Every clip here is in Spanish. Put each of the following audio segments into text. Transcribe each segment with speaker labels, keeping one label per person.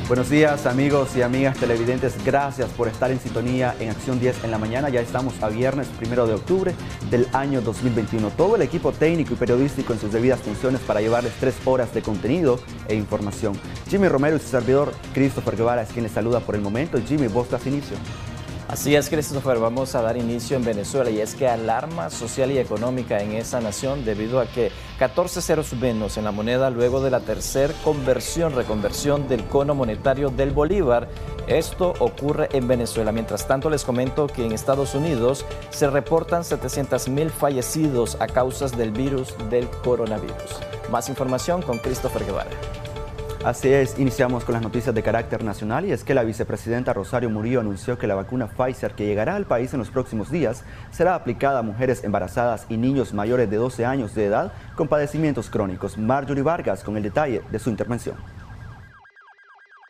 Speaker 1: Buenos días amigos y amigas televidentes, gracias por estar en sintonía en Acción 10 en la mañana. Ya estamos a viernes 1 de octubre del año 2021. Todo el equipo técnico y periodístico en sus debidas funciones para llevarles 3 horas de contenido e información. Jimmy Romero y su servidor Christopher Guevara es quien les saluda por el momento. Jimmy, vos das inicio.
Speaker 2: Así es, Christopher, vamos a dar inicio en Venezuela y es que alarma social y económica en esa nación debido a que 14 ceros menos en la moneda luego de la tercera reconversión del cono monetario del bolívar. Esto ocurre en Venezuela. Mientras tanto, les comento que en Estados Unidos se reportan 700,000 fallecidos a causa del virus del coronavirus. Más información con Christopher Guevara.
Speaker 1: Así es, iniciamos con las noticias de carácter nacional y es que la vicepresidenta Rosario Murillo anunció que la vacuna Pfizer que llegará al país en los próximos días será aplicada a mujeres embarazadas y niños mayores de 12 años de edad con padecimientos crónicos. Marjorie Vargas con el detalle de su intervención.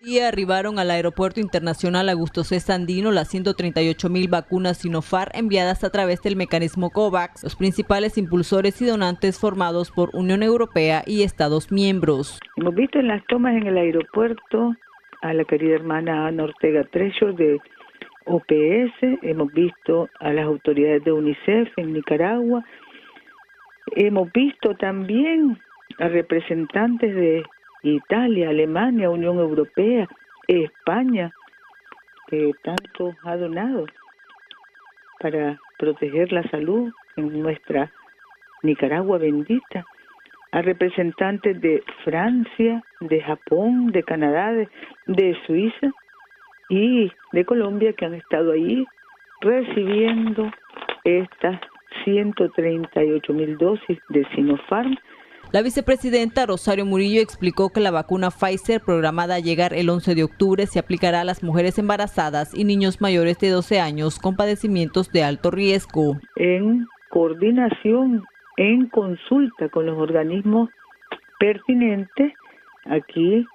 Speaker 3: Y arribaron al Aeropuerto Internacional Augusto C. Sandino las 138,000 vacunas Sinopharm enviadas a través del mecanismo COVAX, los principales impulsores y donantes formados por Unión Europea y Estados miembros.
Speaker 4: Hemos visto en las tomas en el aeropuerto a la querida hermana Ana Ortega Treasure de OPS, hemos visto a las autoridades de UNICEF en Nicaragua, hemos visto también a representantes de Italia, Alemania, Unión Europea, España, que tanto ha donado para proteger la salud en nuestra Nicaragua bendita, a representantes de Francia, de Japón, de Canadá, de Suiza y de Colombia que han estado ahí recibiendo estas 138,000 dosis de Sinopharm.
Speaker 3: La vicepresidenta Rosario Murillo explicó que la vacuna Pfizer, programada a llegar el 11 de octubre, se aplicará a las mujeres embarazadas y niños mayores de 12 años con padecimientos de alto riesgo.
Speaker 4: En coordinación, en consulta con los organismos pertinentes, aquí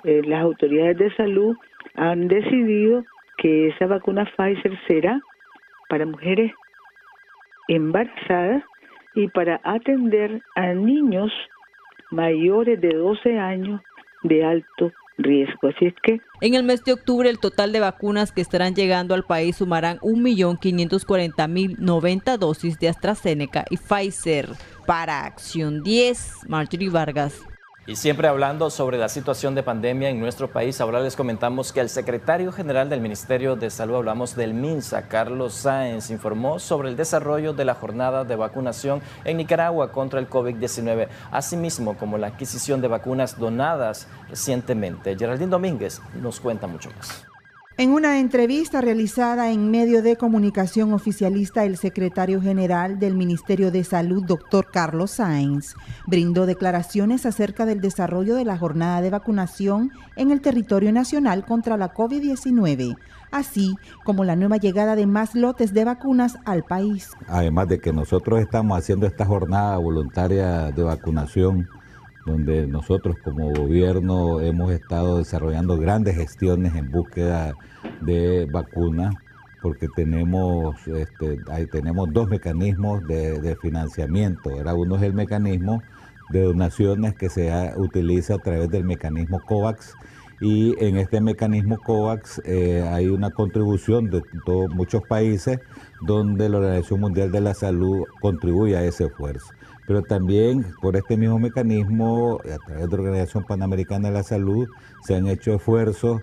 Speaker 4: las autoridades de salud han decidido que esa vacuna Pfizer será para mujeres embarazadas y para atender a niños mayores de 12 años de alto riesgo. Así es que
Speaker 3: en el mes de octubre el total de vacunas que estarán llegando al país sumarán 1.540.090 dosis de AstraZeneca y Pfizer. Para Acción 10, Marjorie Vargas.
Speaker 2: Y siempre hablando sobre la situación de pandemia en nuestro país, ahora les comentamos que el secretario general del Ministerio de Salud, hablamos del MINSA, Carlos Sáenz, informó sobre el desarrollo de la jornada de vacunación en Nicaragua contra el COVID-19, asimismo como la adquisición de vacunas donadas recientemente. Geraldine Domínguez nos cuenta mucho más.
Speaker 5: En una entrevista realizada en medio de comunicación oficialista, el secretario general del Ministerio de Salud, doctor Carlos Sáenz, brindó declaraciones acerca del desarrollo de la jornada de vacunación en el territorio nacional contra la COVID-19, así como la nueva llegada de más lotes de vacunas al país.
Speaker 6: Además de que nosotros estamos haciendo esta jornada voluntaria de vacunación, donde nosotros como gobierno hemos estado desarrollando grandes gestiones en búsqueda de vacunas, porque tenemos 2 mecanismos de financiamiento. Uno es el mecanismo de donaciones que se utiliza a través del mecanismo COVAX, y en este mecanismo COVAX hay una contribución de muchos países donde la Organización Mundial de la Salud contribuye a ese esfuerzo. Pero también por este mismo mecanismo, a través de la Organización Panamericana de la Salud, se han hecho esfuerzos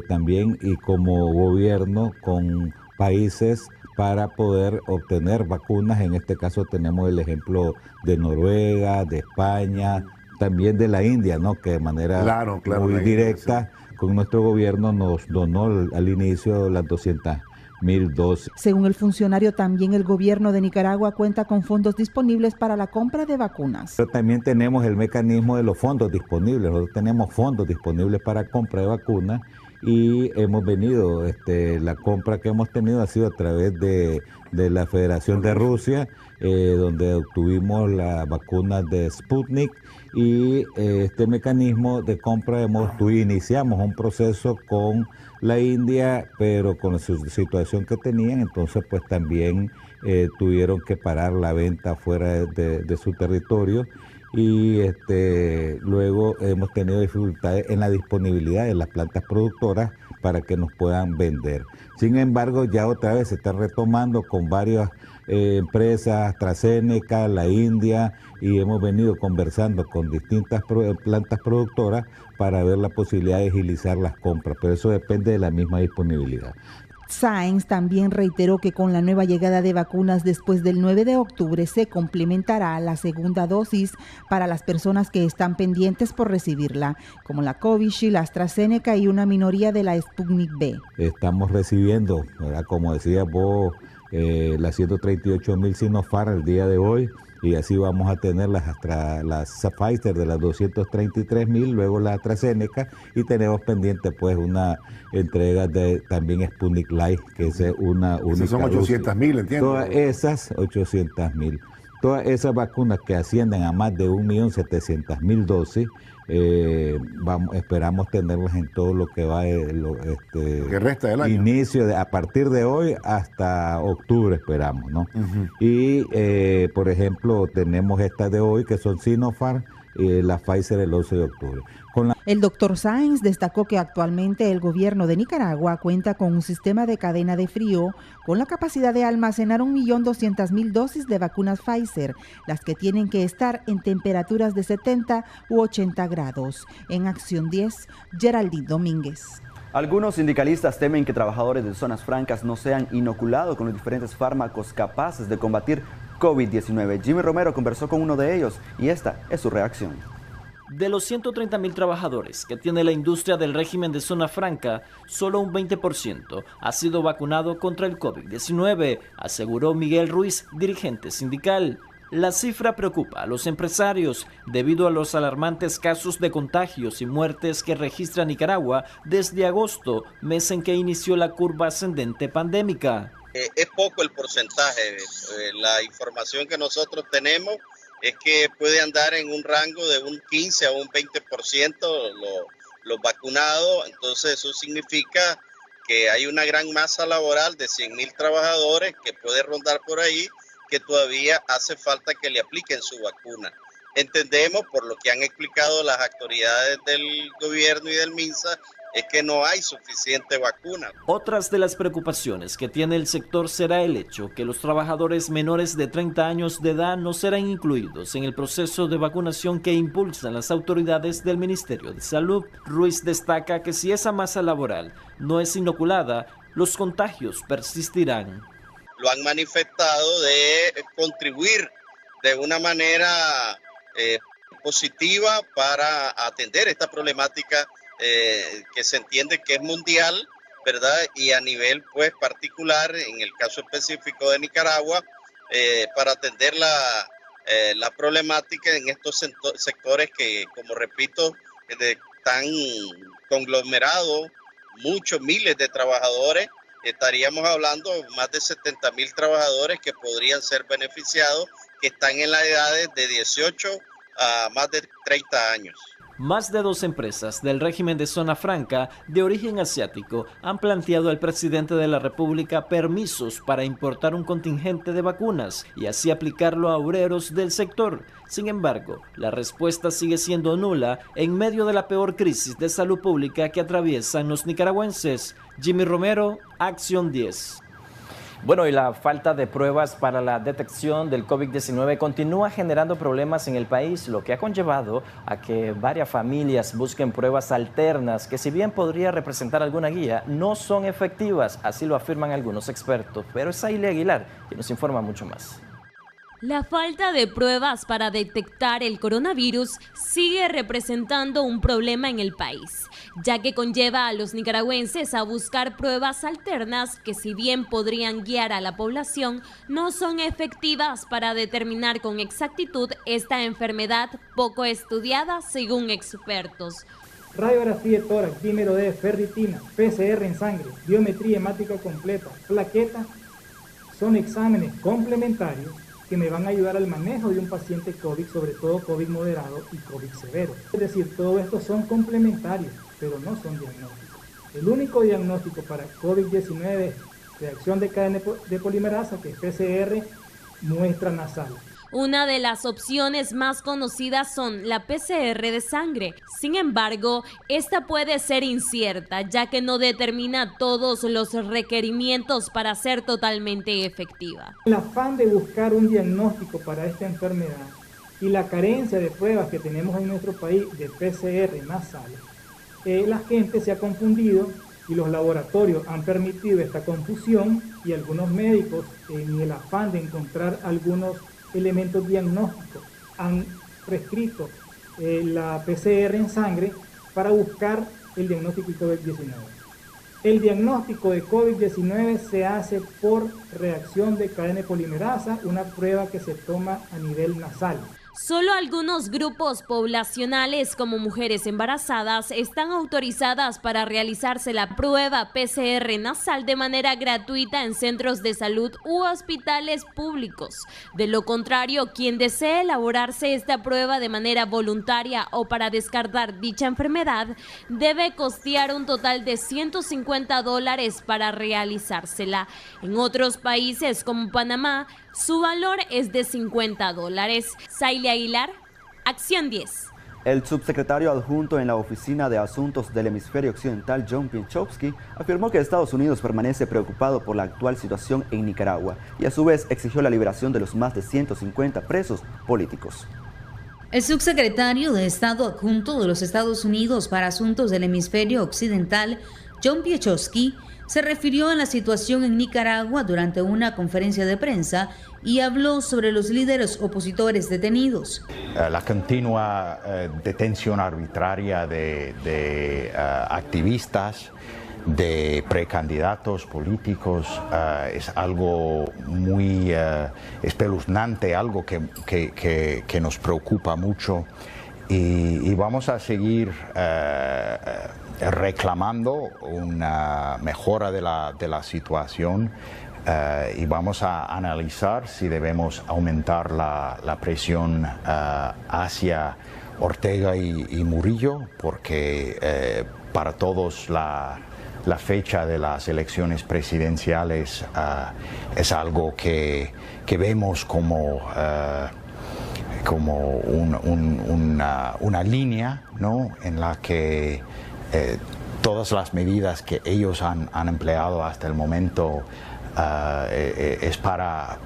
Speaker 6: también y como gobierno con países para poder obtener vacunas. En este caso tenemos el ejemplo de Noruega, de España, también de la India, ¿no? Que de manera muy directa con nuestro gobierno nos donó al inicio las 200,000 dosis.
Speaker 5: Según el funcionario, también el gobierno de Nicaragua cuenta con fondos disponibles para la compra de vacunas.
Speaker 6: Pero también tenemos el mecanismo de los fondos disponibles. Nosotros tenemos fondos disponibles para compra de vacunas y hemos venido, la compra que hemos tenido ha sido a través de la Federación de Rusia, donde obtuvimos las vacunas de Sputnik, y este mecanismo de compra iniciamos un proceso con la India, pero con la situación que tenían, entonces pues también tuvieron que parar la venta fuera de su territorio, y luego hemos tenido dificultades en la disponibilidad de las plantas productoras para que nos puedan vender. Sin embargo, ya otra vez se está retomando con varias empresas, AstraZeneca, la India, y hemos venido conversando con distintas plantas productoras para ver la posibilidad de agilizar las compras, pero eso depende de la misma disponibilidad.
Speaker 5: Sáenz también reiteró que con la nueva llegada de vacunas después del 9 de octubre se complementará la segunda dosis para las personas que están pendientes por recibirla, como la Covishield, la AstraZeneca y una minoría de la Sputnik V.
Speaker 6: Estamos recibiendo, ¿verdad?, como decías vos, las 138.000 Sinopharm el día de hoy, y así vamos a tener las Pfizer de las 233.000, luego la AstraZeneca, y tenemos pendiente pues una entrega de también Sputnik Light, que es una única.
Speaker 7: Son 800.000, entiendo.
Speaker 6: Todas esas 800.000, todas esas vacunas que ascienden a más de 1.700.000 dosis, esperamos tenerlas en todo lo que va
Speaker 7: que resta del año.
Speaker 6: A partir de hoy hasta octubre esperamos, ¿no? Uh-huh. Y por ejemplo tenemos estas de hoy que son Sinopharm y la Pfizer el 11 de octubre.
Speaker 5: El doctor Sáenz destacó que actualmente el gobierno de Nicaragua cuenta con un sistema de cadena de frío con la capacidad de almacenar 1.200.000 dosis de vacunas Pfizer, las que tienen que estar en temperaturas de 70 u 80 grados. En Acción 10, Geraldine Domínguez.
Speaker 1: Algunos sindicalistas temen que trabajadores de zonas francas no sean inoculados con los diferentes fármacos capaces de combatir COVID-19. Jimmy Romero conversó con uno de ellos y esta es su reacción.
Speaker 8: De los 130.000 trabajadores que tiene la industria del régimen de zona franca, solo un 20% ha sido vacunado contra el COVID-19, aseguró Miguel Ruiz, dirigente sindical. La cifra preocupa a los empresarios debido a los alarmantes casos de contagios y muertes que registra Nicaragua desde agosto, mes en que inició la curva ascendente pandémica.
Speaker 9: Es poco el porcentaje, la información que nosotros tenemos es que puede andar en un rango de un 15 a un 20% los vacunados, entonces eso significa que hay una gran masa laboral de 100.000 trabajadores que puede rondar por ahí, que todavía hace falta que le apliquen su vacuna. Entendemos, por lo que han explicado las autoridades del gobierno y del MINSA, es que no hay suficiente vacuna.
Speaker 8: Otras de las preocupaciones que tiene el sector será el hecho que los trabajadores menores de 30 años de edad no serán incluidos en el proceso de vacunación que impulsan las autoridades del Ministerio de Salud. Ruiz destaca que si esa masa laboral no es inoculada, los contagios persistirán.
Speaker 9: Lo han manifestado de contribuir de una manera positiva para atender esta problemática que se entiende que es mundial, ¿verdad? Y a nivel pues particular, en el caso específico de Nicaragua, para atender la problemática en estos sectores que, como repito, están conglomerados muchos miles de trabajadores. Estaríamos hablando de más de 70.000 trabajadores que podrían ser beneficiados, que están en las edades de 18 a más de 30 años.
Speaker 8: Más de 2 empresas del régimen de zona franca de origen asiático han planteado al presidente de la República permisos para importar un contingente de vacunas y así aplicarlo a obreros del sector. Sin embargo, la respuesta sigue siendo nula en medio de la peor crisis de salud pública que atraviesan los nicaragüenses. Jimmy Romero, Acción 10.
Speaker 2: Bueno, y la falta de pruebas para la detección del COVID-19 continúa generando problemas en el país, lo que ha conllevado a que varias familias busquen pruebas alternas que, si bien podría representar alguna guía, no son efectivas, así lo afirman algunos expertos. Pero es Aile Aguilar quien nos informa mucho más.
Speaker 10: La falta de pruebas para detectar el coronavirus sigue representando un problema en el país, ya que conlleva a los nicaragüenses a buscar pruebas alternas que, si bien podrían guiar a la población, no son efectivas para determinar con exactitud esta enfermedad poco estudiada según expertos.
Speaker 11: Radiografía de tórax, dímero de ferritina, PCR en sangre, biometría hemática completa, plaqueta, son exámenes complementarios que me van a ayudar al manejo de un paciente COVID, sobre todo COVID moderado y COVID severo. Es decir, todo esto son complementarios, pero no son diagnósticos. El único diagnóstico para COVID-19 es reacción de cadena de polimerasa, que es PCR, muestra nasal.
Speaker 10: Una de las opciones más conocidas son la PCR de sangre. Sin embargo, esta puede ser incierta, ya que no determina todos los requerimientos para ser totalmente efectiva.
Speaker 11: El afán de buscar un diagnóstico para esta enfermedad y la carencia de pruebas que tenemos en nuestro país de PCR nasal, la gente se ha confundido y los laboratorios han permitido esta confusión y algunos médicos, en el afán de encontrar algunos elementos diagnósticos, han prescrito la PCR en sangre para buscar el diagnóstico de COVID-19. El diagnóstico de COVID-19 se hace por reacción de cadena polimerasa, una prueba que se toma a nivel nasal.
Speaker 10: Solo algunos grupos poblacionales como mujeres embarazadas están autorizadas para realizarse la prueba PCR nasal de manera gratuita en centros de salud u hospitales públicos. De lo contrario, quien desee elaborarse esta prueba de manera voluntaria o para descartar dicha enfermedad debe costear un total de $150 para realizársela. En otros países como Panamá, su valor es de $50. Saile Aguilar, Acción 10.
Speaker 1: El subsecretario adjunto en la Oficina de Asuntos del Hemisferio Occidental, John Piechowski, afirmó que Estados Unidos permanece preocupado por la actual situación en Nicaragua y a su vez exigió la liberación de los más de 150 presos políticos.
Speaker 12: El subsecretario de Estado adjunto de los Estados Unidos para Asuntos del Hemisferio Occidental, John Piechowski, se refirió a la situación en Nicaragua durante una conferencia de prensa y habló sobre los líderes opositores detenidos.
Speaker 13: La continua detención arbitraria de activistas, de precandidatos políticos, es algo muy espeluznante, algo que nos preocupa mucho y vamos a seguir reclamando una mejora de la situación y vamos a analizar si debemos aumentar la presión hacia Ortega y Murillo, porque para todos la fecha de las elecciones presidenciales es algo que vemos como una línea, ¿no?, en la que todas las medidas que ellos han empleado hasta el momento es para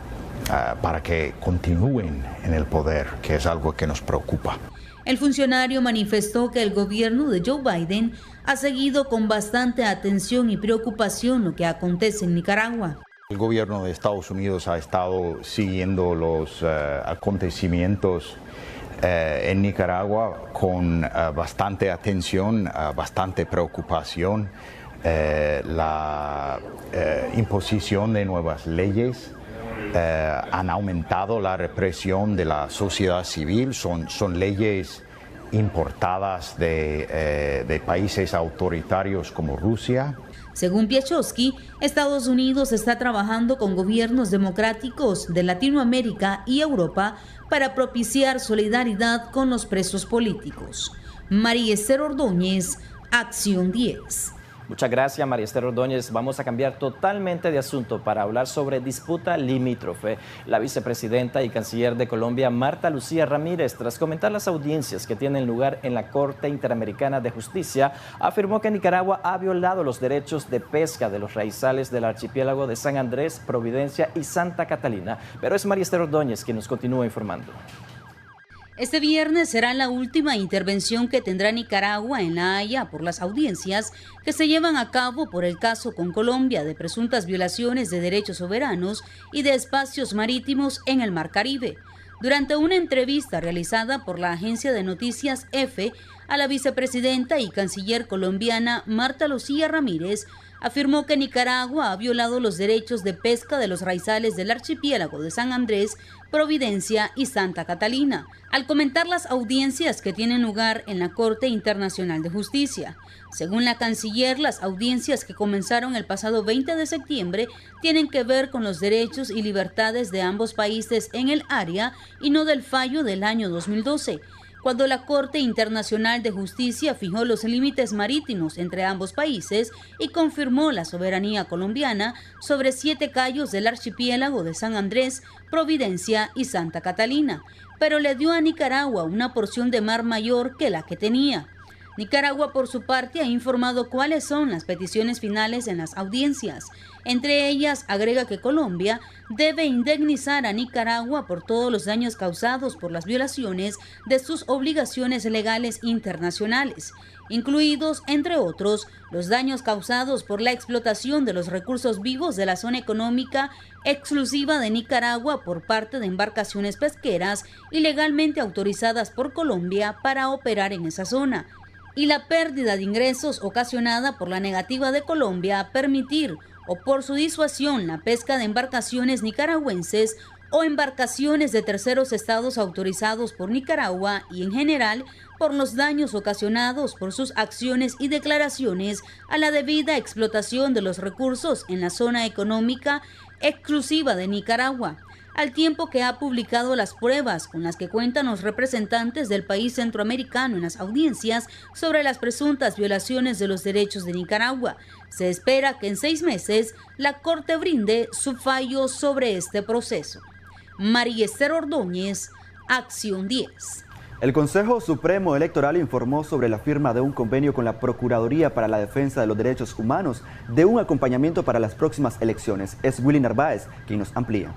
Speaker 13: que continúen en el poder, que es algo que nos preocupa.
Speaker 12: El funcionario manifestó que el gobierno de Joe Biden ha seguido con bastante atención y preocupación lo que acontece en Nicaragua.
Speaker 13: El gobierno de Estados Unidos ha estado siguiendo los acontecimientos en Nicaragua con bastante atención, bastante preocupación. La imposición de nuevas leyes han aumentado la represión de la sociedad civil, son leyes importadas de países autoritarios como Rusia.
Speaker 12: Según Piechowski, Estados Unidos está trabajando con gobiernos democráticos de Latinoamérica y Europa para propiciar solidaridad con los presos políticos. María Esther Ordóñez, Acción 10.
Speaker 2: Muchas gracias, María Esther Ordóñez. Vamos a cambiar totalmente de asunto para hablar sobre disputa limítrofe. La vicepresidenta y canciller de Colombia, Marta Lucía Ramírez, tras comentar las audiencias que tienen lugar en la Corte Interamericana de Justicia, afirmó que Nicaragua ha violado los derechos de pesca de los raizales del archipiélago de San Andrés, Providencia y Santa Catalina. Pero es María Esther Ordóñez quien nos continúa informando.
Speaker 12: Este viernes será la última intervención que tendrá Nicaragua en La Haya por las audiencias que se llevan a cabo por el caso con Colombia de presuntas violaciones de derechos soberanos y de espacios marítimos en el Mar Caribe. Durante una entrevista realizada por la agencia de noticias EFE, a la vicepresidenta y canciller colombiana Marta Lucía Ramírez afirmó que Nicaragua ha violado los derechos de pesca de los raizales del archipiélago de San Andrés, Providencia y Santa Catalina, al comentar las audiencias que tienen lugar en la Corte Internacional de Justicia. Según la canciller, las audiencias que comenzaron el pasado 20 de septiembre tienen que ver con los derechos y libertades de ambos países en el área y no del fallo del año 2012. cuando la Corte Internacional de Justicia fijó los límites marítimos entre ambos países y confirmó la soberanía colombiana sobre 7 cayos del archipiélago de San Andrés, Providencia y Santa Catalina, pero le dio a Nicaragua una porción de mar mayor que la que tenía. Nicaragua, por su parte, ha informado cuáles son las peticiones finales en las audiencias. Entre ellas, agrega que Colombia debe indemnizar a Nicaragua por todos los daños causados por las violaciones de sus obligaciones legales internacionales, incluidos, entre otros, los daños causados por la explotación de los recursos vivos de la zona económica exclusiva de Nicaragua por parte de embarcaciones pesqueras ilegalmente autorizadas por Colombia para operar en esa zona, y la pérdida de ingresos ocasionada por la negativa de Colombia a permitir o por su disuasión la pesca de embarcaciones nicaragüenses o embarcaciones de terceros estados autorizados por Nicaragua y en general por los daños ocasionados por sus acciones y declaraciones a la debida explotación de los recursos en la zona económica exclusiva de Nicaragua, al tiempo que ha publicado las pruebas con las que cuentan los representantes del país centroamericano en las audiencias sobre las presuntas violaciones de los derechos de Nicaragua. Se espera que en 6 meses la Corte brinde su fallo sobre este proceso. María Esther Ordóñez, Acción 10.
Speaker 1: El Consejo Supremo Electoral informó sobre la firma de un convenio con la Procuraduría para la Defensa de los Derechos Humanos de un acompañamiento para las próximas elecciones. Es Willy Narváez quien nos amplía.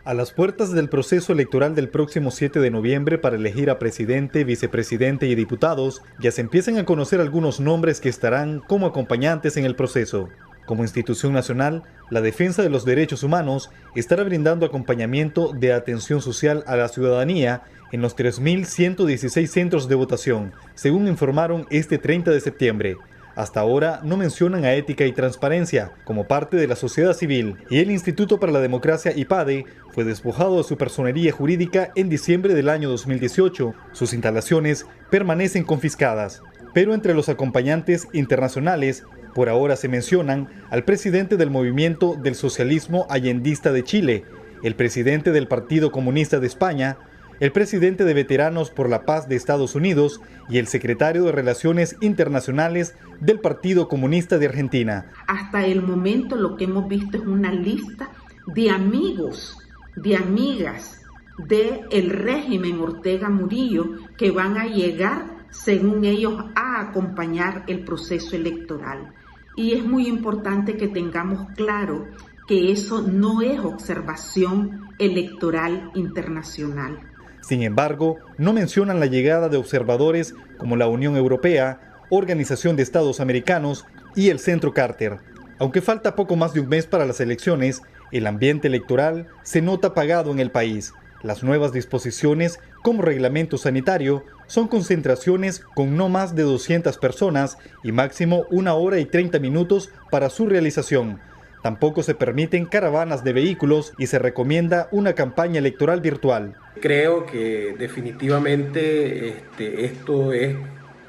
Speaker 14: A las puertas del proceso electoral del próximo 7 de noviembre para elegir a presidente, vicepresidente y diputados, ya se empiezan a conocer algunos nombres que estarán como acompañantes en el proceso. Como institución nacional, la defensa de los derechos humanos estará brindando acompañamiento de atención social a la ciudadanía en los 3.116 centros de votación, según informaron este 30 de septiembre. Hasta ahora no mencionan a Ética y Transparencia como parte de la sociedad civil, y el Instituto para la Democracia IPADE fue despojado de su personería jurídica en diciembre del año 2018. Sus instalaciones permanecen confiscadas. Pero entre los acompañantes internacionales, por ahora se mencionan al presidente del Movimiento del Socialismo Allendista de Chile, el presidente del Partido Comunista de España, el presidente de Veteranos por la Paz de Estados Unidos y el secretario de Relaciones Internacionales del Partido Comunista de Argentina.
Speaker 15: Hasta el momento lo que hemos visto es una lista de amigos, de amigas del régimen Ortega Murillo que van a llegar, según ellos, a acompañar el proceso electoral. Y es muy importante que tengamos claro que eso no es observación electoral internacional.
Speaker 14: Sin embargo, no mencionan la llegada de observadores como la Unión Europea, Organización de Estados Americanos y el Centro Carter. Aunque falta poco más de un mes para las elecciones, el ambiente electoral se nota apagado en el país. Las nuevas disposiciones, como reglamento sanitario, son concentraciones con no más de 200 personas y máximo 1 hora y 30 minutos para su realización. Tampoco se permiten caravanas de vehículos y se recomienda una campaña electoral virtual.
Speaker 16: Creo que definitivamente esto es,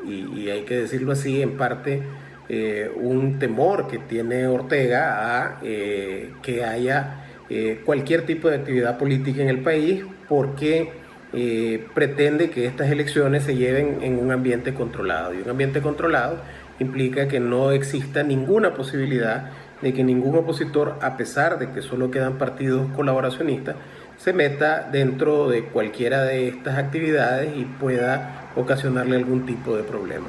Speaker 16: y hay que decirlo así, en parte un temor que tiene Ortega a que haya cualquier tipo de actividad política en el país, porque pretende que estas elecciones se lleven en un ambiente controlado. Y un ambiente controlado implica que no exista ninguna posibilidad de que ningún opositor, a pesar de que solo quedan partidos colaboracionistas, se meta dentro de cualquiera de estas actividades y pueda ocasionarle algún tipo de problema.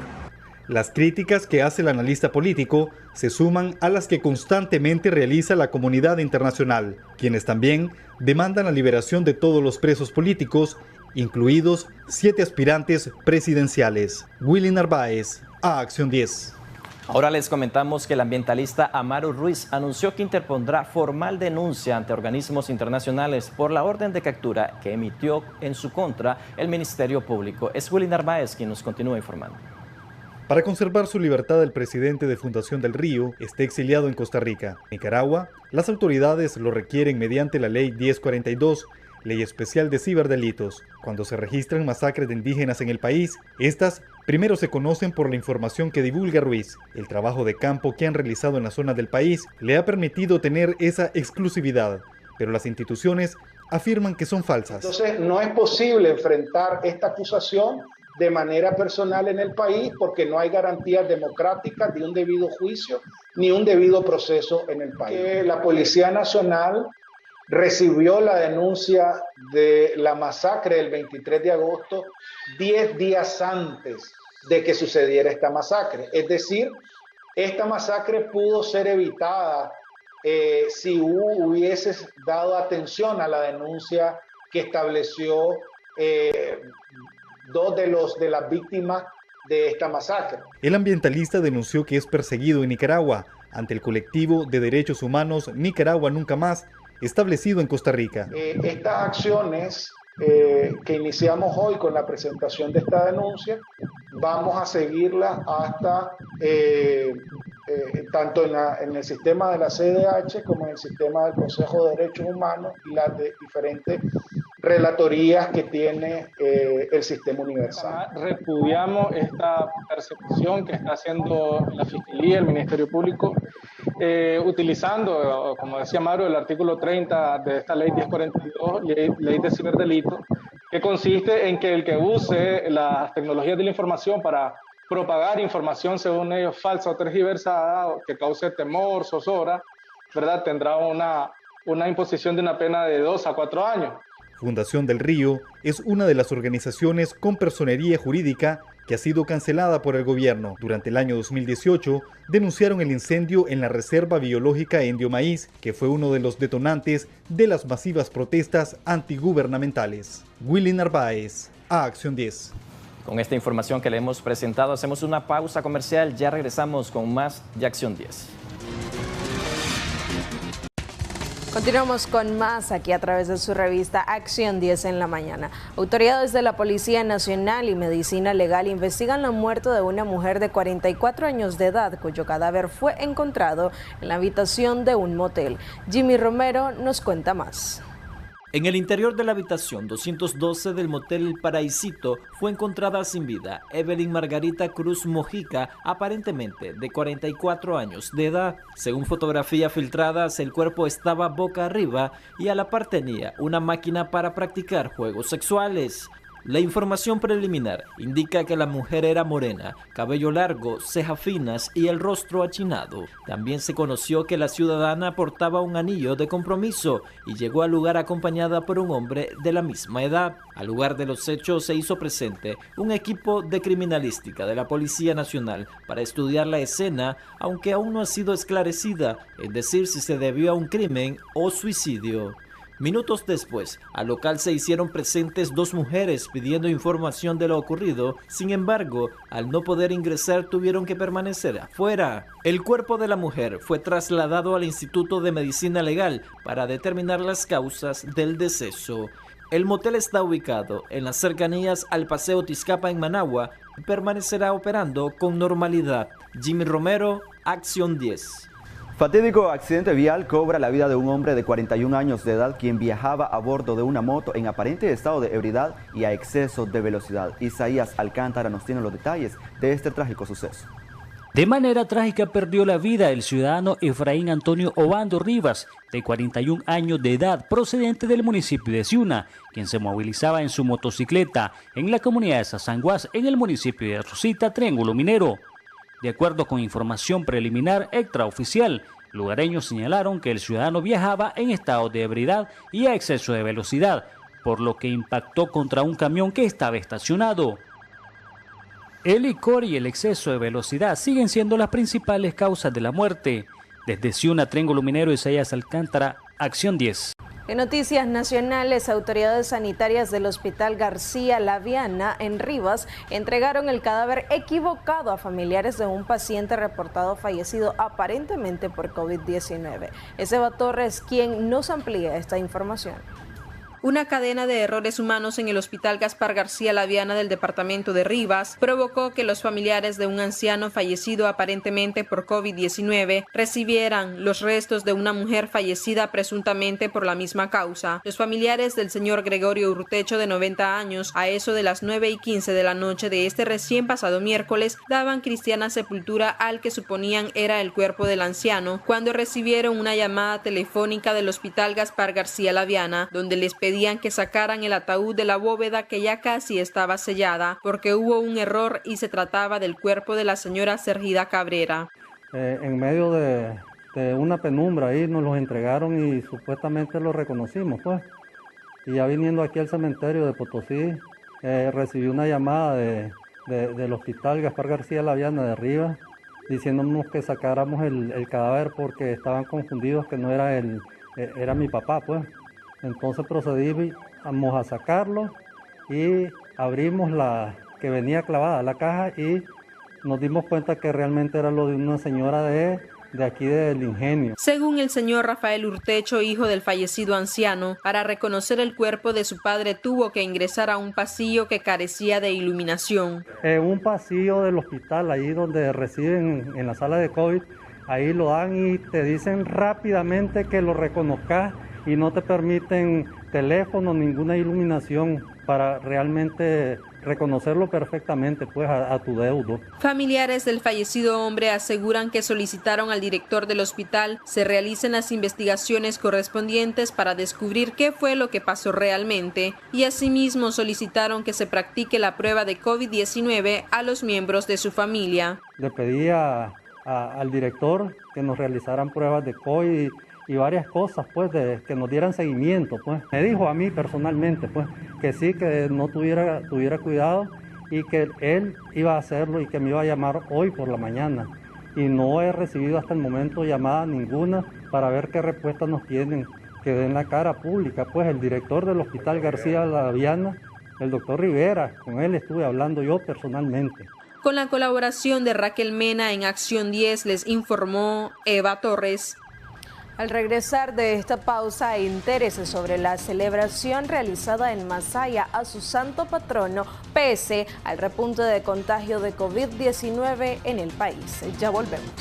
Speaker 14: Las críticas que hace el analista político se suman a las que constantemente realiza la comunidad internacional, quienes también demandan la liberación de todos los presos políticos, incluidos 7 aspirantes presidenciales. Willy Narváez, a Acción 10.
Speaker 2: Ahora les comentamos que el ambientalista Amaru Ruiz anunció que interpondrá formal denuncia ante organismos internacionales por la orden de captura que emitió en su contra el Ministerio Público. Es Willy Narváez quien nos continúa informando.
Speaker 14: Para conservar su libertad, el presidente de Fundación del Río está exiliado en Costa Rica. En Nicaragua, las autoridades lo requieren mediante la Ley 1042, Ley Especial de Ciberdelitos. Cuando se registran masacres de indígenas en el país, estas primero se conocen por la información que divulga Ruiz. El trabajo de campo que han realizado en la zona del país le ha permitido tener esa exclusividad, pero las instituciones afirman que son falsas.
Speaker 17: Entonces, no es posible enfrentar esta acusación de manera personal en el país porque no hay garantías democráticas de un debido juicio ni un debido proceso en el país. La Policía Nacional recibió la denuncia de la masacre del 23 de agosto 10 días antes de que sucediera esta masacre. Es decir, esta masacre pudo ser evitada si hubieses dado atención a la denuncia que estableció dos de las víctimas de esta masacre.
Speaker 14: El ambientalista denunció que es perseguido en Nicaragua ante el colectivo de derechos humanos Nicaragua Nunca Más, establecido en Costa Rica.
Speaker 17: Estas acciones que iniciamos hoy con la presentación de esta denuncia, vamos a seguirla hasta tanto en el sistema de la CDH como en el sistema del Consejo de Derechos Humanos y las diferentes relatorías que tiene el sistema universal.
Speaker 11: Repudiamos esta persecución que está haciendo la Fiscalía, el Ministerio Público, utilizando, como decía Mario, el artículo 30 de esta ley 1042, ley de ciberdelito, que consiste en que el que use las tecnologías de la información para propagar información, según ellos, falsa o tergiversada, que cause temor, zozobra, ¿verdad?, tendrá una imposición de una pena de 2 a 4 años.
Speaker 14: Fundación del Río es una de las organizaciones con personería jurídica que ha sido cancelada por el gobierno. Durante el año 2018 denunciaron el incendio en la Reserva Biológica Indio Maíz, que fue uno de los detonantes de las masivas protestas antigubernamentales. Willy Narváez, a Acción 10.
Speaker 2: Con esta información que le hemos presentado, hacemos una pausa comercial. Ya regresamos con más de Acción 10.
Speaker 18: Continuamos con más aquí a través de su revista Acción 10 en la mañana. Autoridades de la Policía Nacional y Medicina Legal investigan la muerte de una mujer de 44 años de edad cuyo cadáver fue encontrado en la habitación de un motel. Jimmy Romero nos cuenta más.
Speaker 8: En el interior de la habitación 212 del motel El Paraísito fue encontrada sin vida Evelyn Margarita Cruz Mojica, aparentemente de 44 años de edad. Según fotografías filtradas, el cuerpo estaba boca arriba y a la par tenía una máquina para practicar juegos sexuales. La información preliminar indica que la mujer era morena, cabello largo, cejas finas y el rostro achinado. También se conoció que la ciudadana portaba un anillo de compromiso y llegó al lugar acompañada por un hombre de la misma edad. Al lugar de los hechos se hizo presente un equipo de criminalística de la Policía Nacional para estudiar la escena, aunque aún no ha sido esclarecida, es decir, si se debió a un crimen o suicidio. Minutos después, al local se hicieron presentes dos mujeres pidiendo información de lo ocurrido. Sin embargo, al no poder ingresar tuvieron que permanecer afuera. El cuerpo de la mujer fue trasladado al Instituto de Medicina Legal para determinar las causas del deceso. El motel está ubicado en las cercanías al Paseo Tizcapa en Managua y permanecerá operando con normalidad. Jimmy Romero, Acción 10.
Speaker 1: Fatídico accidente vial cobra la vida de un hombre de 41 años de edad quien viajaba a bordo de una moto en aparente estado de ebriedad y a exceso de velocidad. Isaías Alcántara nos tiene los detalles de este trágico suceso.
Speaker 19: De manera trágica perdió la vida el ciudadano Efraín Antonio Obando Rivas, de 41 años de edad, procedente del municipio de Ciuna, quien se movilizaba en su motocicleta en la comunidad de Sasanguás, en el municipio de Rosita, Triángulo Minero. De acuerdo con información preliminar extraoficial, lugareños señalaron que el ciudadano viajaba en estado de ebriedad y a exceso de velocidad, por lo que impactó contra un camión que estaba estacionado. El licor y el exceso de velocidad siguen siendo las principales causas de la muerte. Desde Ciuna, Triángulo Minero, Isaías Alcántara, Acción 10.
Speaker 18: En noticias nacionales, autoridades sanitarias del Hospital García Laviana en Rivas entregaron el cadáver equivocado a familiares de un paciente reportado fallecido aparentemente por COVID-19. Ezeba Torres, quien nos amplía esta información.
Speaker 20: Una cadena de errores humanos en el Hospital Gaspar García Laviana del departamento de Rivas provocó que los familiares de un anciano fallecido aparentemente por COVID-19 recibieran los restos de una mujer fallecida presuntamente por la misma causa. Los familiares del señor Gregorio Urtecho, de 90 años, a eso de las 9:15 de la noche de este recién pasado miércoles, daban cristiana sepultura al que suponían era el cuerpo del anciano, cuando recibieron una llamada telefónica del Hospital Gaspar García Laviana, donde les pedían que sacaran el ataúd de la bóveda que ya casi estaba sellada, porque hubo un error y se trataba del cuerpo de la señora Sergida Cabrera.
Speaker 21: En medio de una penumbra ahí nos los entregaron y supuestamente los reconocimos, pues. Y ya viniendo aquí al cementerio de Potosí, recibí una llamada del Hospital Gaspar García Laviana de Rivas, diciéndonos que sacáramos el cadáver porque estaban confundidos, que no era era mi papá, pues. Entonces procedimos a sacarlo y abrimos la que venía clavada la caja y nos dimos cuenta que realmente era lo de una señora de aquí del Ingenio.
Speaker 20: Según el señor Rafael Urtecho, hijo del fallecido anciano, para reconocer el cuerpo de su padre tuvo que ingresar a un pasillo que carecía de iluminación.
Speaker 21: En un pasillo del hospital, ahí donde reciben en la sala de COVID, ahí lo dan y te dicen rápidamente que lo reconozcas y no te permiten teléfono, ninguna iluminación para realmente reconocerlo perfectamente, pues, a tu deudo.
Speaker 20: Familiares del fallecido hombre aseguran que solicitaron al director del hospital se realicen las investigaciones correspondientes para descubrir qué fue lo que pasó realmente y asimismo solicitaron que se practique la prueba de COVID-19 a los miembros de su familia.
Speaker 21: Le pedí al director que nos realizaran pruebas de COVID y varias cosas, pues, que nos dieran seguimiento, pues. Me dijo a mí personalmente, pues, que sí, que no tuviera cuidado y que él iba a hacerlo y que me iba a llamar hoy por la mañana. Y no he recibido hasta el momento llamada ninguna para ver qué respuesta nos tienen, que den la cara pública. Pues el director del Hospital García Laviana, el doctor Rivera, con él estuve hablando yo personalmente.
Speaker 20: Con la colaboración de Raquel Mena en Acción 10, les informó Eva Torres.
Speaker 18: Al regresar de esta pausa, entérese sobre la celebración realizada en Masaya a su santo patrono, pese al repunte de contagio de COVID-19 en el país. Ya volvemos.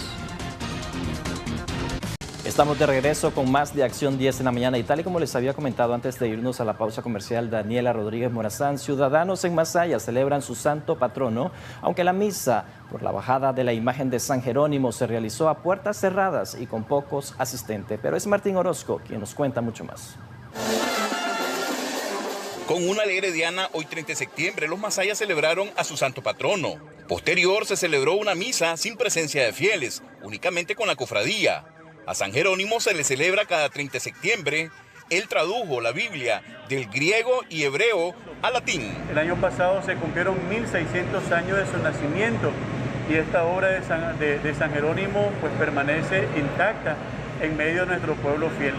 Speaker 2: Estamos de regreso con más de Acción 10 en la mañana y tal y como les había comentado antes de irnos a la pausa comercial, Daniela Rodríguez Morazán, ciudadanos en Masaya celebran su santo patrono, aunque la misa por la bajada de la imagen de San Jerónimo se realizó a puertas cerradas y con pocos asistentes. Pero es Martín Orozco quien nos cuenta mucho más.
Speaker 22: Con una alegre diana, hoy 30 de septiembre, los masayas celebraron a su santo patrono. Posterior se celebró una misa sin presencia de fieles, únicamente con la cofradía. A San Jerónimo se le celebra cada 30 de septiembre. Él tradujo la Biblia del griego y hebreo al latín.
Speaker 23: El año pasado se cumplieron 1600 años de su nacimiento y esta obra de San Jerónimo pues permanece intacta en medio de nuestro pueblo fiel.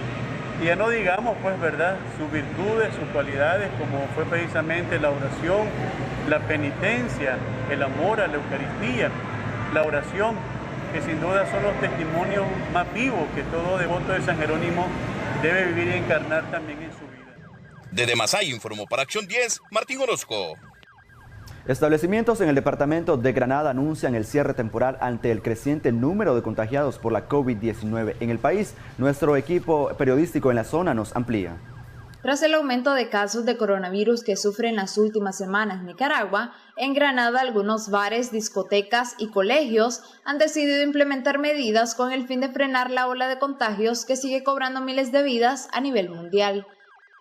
Speaker 23: Y ya no digamos, pues, ¿verdad?, sus virtudes, sus cualidades, como fue precisamente la oración, la penitencia, el amor a la Eucaristía, la oración, que sin duda son los testimonios más vivos que todo devoto de San Jerónimo debe vivir y encarnar también en su vida.
Speaker 22: Desde Masaya informó para Acción 10, Martín Orozco.
Speaker 1: Establecimientos en el departamento de Granada anuncian el cierre temporal ante el creciente número de contagiados por la COVID-19 en el país. Nuestro equipo periodístico en la zona nos amplía.
Speaker 24: Tras el aumento de casos de coronavirus que sufren las últimas semanas en Nicaragua, en Granada algunos bares, discotecas y colegios han decidido implementar medidas con el fin de frenar la ola de contagios que sigue cobrando miles de vidas a nivel mundial.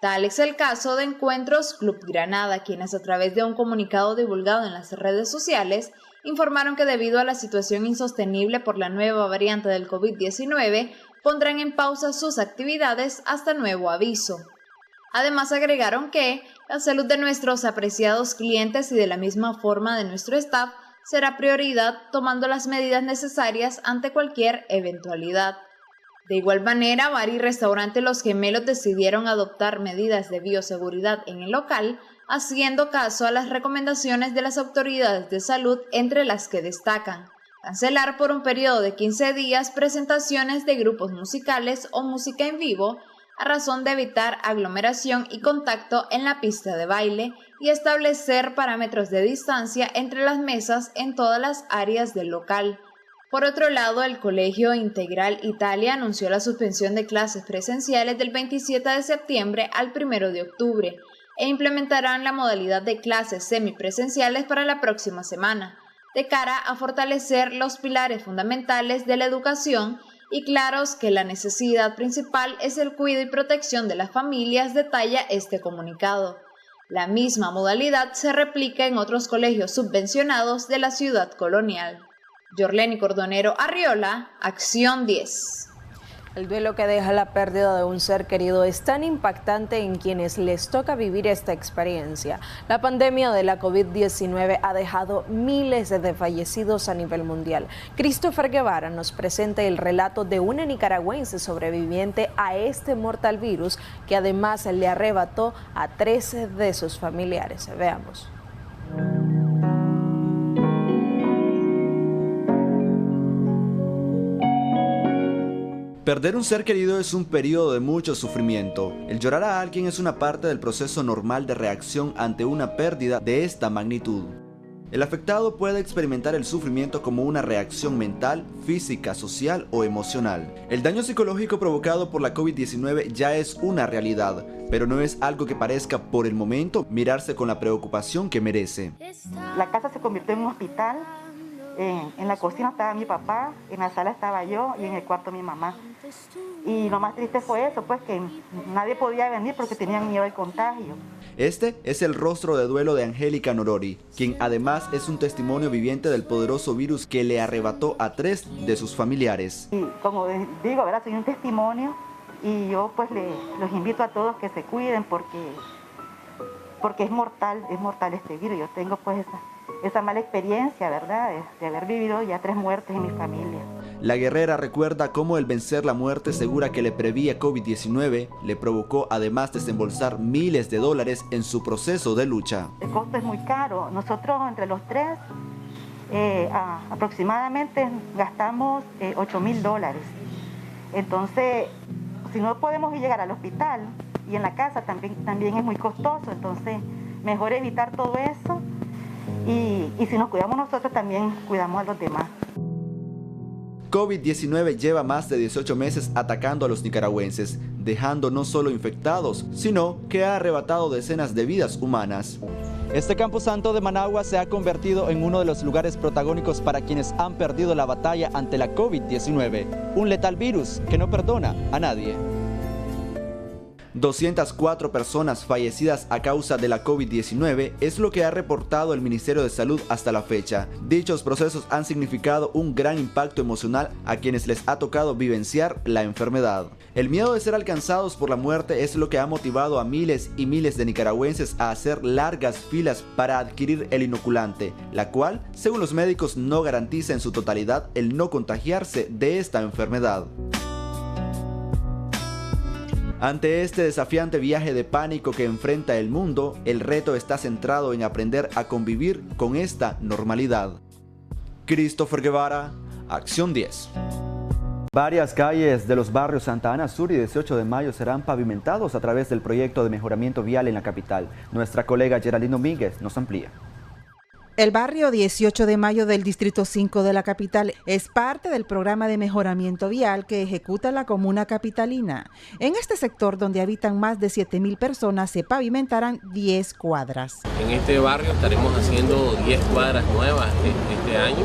Speaker 24: Tal es el caso de Encuentros Club Granada, quienes a través de un comunicado divulgado en las redes sociales informaron que debido a la situación insostenible por la nueva variante del COVID-19, pondrán en pausa sus actividades hasta nuevo aviso. Además agregaron que la salud de nuestros apreciados clientes y de la misma forma de nuestro staff será prioridad tomando las medidas necesarias ante cualquier eventualidad. De igual manera, bar y restaurante Los Gemelos decidieron adoptar medidas de bioseguridad en el local, haciendo caso a las recomendaciones de las autoridades de salud, entre las que destacan cancelar por un periodo de 15 días presentaciones de grupos musicales o música en vivo, a razón de evitar aglomeración y contacto en la pista de baile y establecer parámetros de distancia entre las mesas en todas las áreas del local. Por otro lado, el Colegio Integral Italia anunció la suspensión de clases presenciales del 27 de septiembre al 1 de octubre e implementarán la modalidad de clases semipresenciales para la próxima semana, de cara a fortalecer los pilares fundamentales de la educación y claros que la necesidad principal es el cuidado y protección de las familias, detalla este comunicado. La misma modalidad se replica en otros colegios subvencionados de la ciudad colonial. Yorleni Cordonero Arriola, Acción 10.
Speaker 18: El duelo que deja la pérdida de un ser querido es tan impactante en quienes les toca vivir esta experiencia. La pandemia de la COVID-19 ha dejado miles de fallecidos a nivel mundial. Christopher Guevara nos presenta el relato de una nicaragüense sobreviviente a este mortal virus que además le arrebató a 13 de sus familiares. Veamos.
Speaker 1: Perder un ser querido es un periodo de mucho sufrimiento. El llorar a alguien es una parte del proceso normal de reacción ante una pérdida de esta magnitud. El afectado puede experimentar el sufrimiento como una reacción mental, física, social o emocional. El daño psicológico provocado por la COVID-19 ya es una realidad, pero no es algo que parezca por el momento mirarse con la preocupación que merece.
Speaker 3: La casa se convirtió en un hospital. En la cocina estaba mi papá, en la sala estaba yo y en el cuarto mi mamá. Y lo más triste fue eso, pues que nadie podía venir porque tenían miedo al contagio.
Speaker 1: Este es el rostro de duelo de Angélica Norori, quien además es un testimonio viviente del poderoso virus que le arrebató a 3 de sus familiares.
Speaker 3: Y como digo, ¿verdad? Soy un testimonio y yo pues los invito a todos que se cuiden porque es mortal este virus. Yo tengo pues esa mala experiencia, ¿verdad? De haber vivido ya 3 muertes en mi familia.
Speaker 1: La guerrera recuerda cómo el vencer la muerte segura que le prevía COVID-19 le provocó además desembolsar miles de dólares en su proceso de lucha.
Speaker 3: El costo es muy caro. Nosotros entre los 3 aproximadamente gastamos $8,000. Entonces, si no podemos llegar al hospital y en la casa también es muy costoso, entonces mejor evitar todo eso. Y si nos cuidamos nosotros, también cuidamos a los demás.
Speaker 1: COVID-19 lleva más de 18 meses atacando a los nicaragüenses, dejando no solo infectados, sino que ha arrebatado decenas de vidas humanas. Este camposanto de Managua se ha convertido en uno de los lugares protagónicos para quienes han perdido la batalla ante la COVID-19, un letal virus que no perdona a nadie. 204 personas fallecidas a causa de la COVID-19 es lo que ha reportado el Ministerio de Salud hasta la fecha. Dichos procesos han significado un gran impacto emocional a quienes les ha tocado vivenciar la enfermedad. El miedo de ser alcanzados por la muerte es lo que ha motivado a miles y miles de nicaragüenses a hacer largas filas para adquirir el inoculante, la cual, según los médicos, no garantiza en su totalidad el no contagiarse de esta enfermedad. Ante este desafiante viaje de pánico que enfrenta el mundo, el reto está centrado en aprender a convivir con esta normalidad. Christopher Guevara, Acción 10. Varias calles de los barrios Santa Ana Sur y 18 de Mayo serán pavimentados a través del proyecto de mejoramiento vial en la capital. Nuestra colega Geraldine Domínguez nos amplía.
Speaker 5: El barrio 18 de Mayo del Distrito 5 de la capital es parte del programa de mejoramiento vial que ejecuta la comuna capitalina. En este sector, donde habitan más de 7,000 personas, se pavimentarán 10 cuadras.
Speaker 16: En este barrio estaremos haciendo 10 cuadras nuevas este año.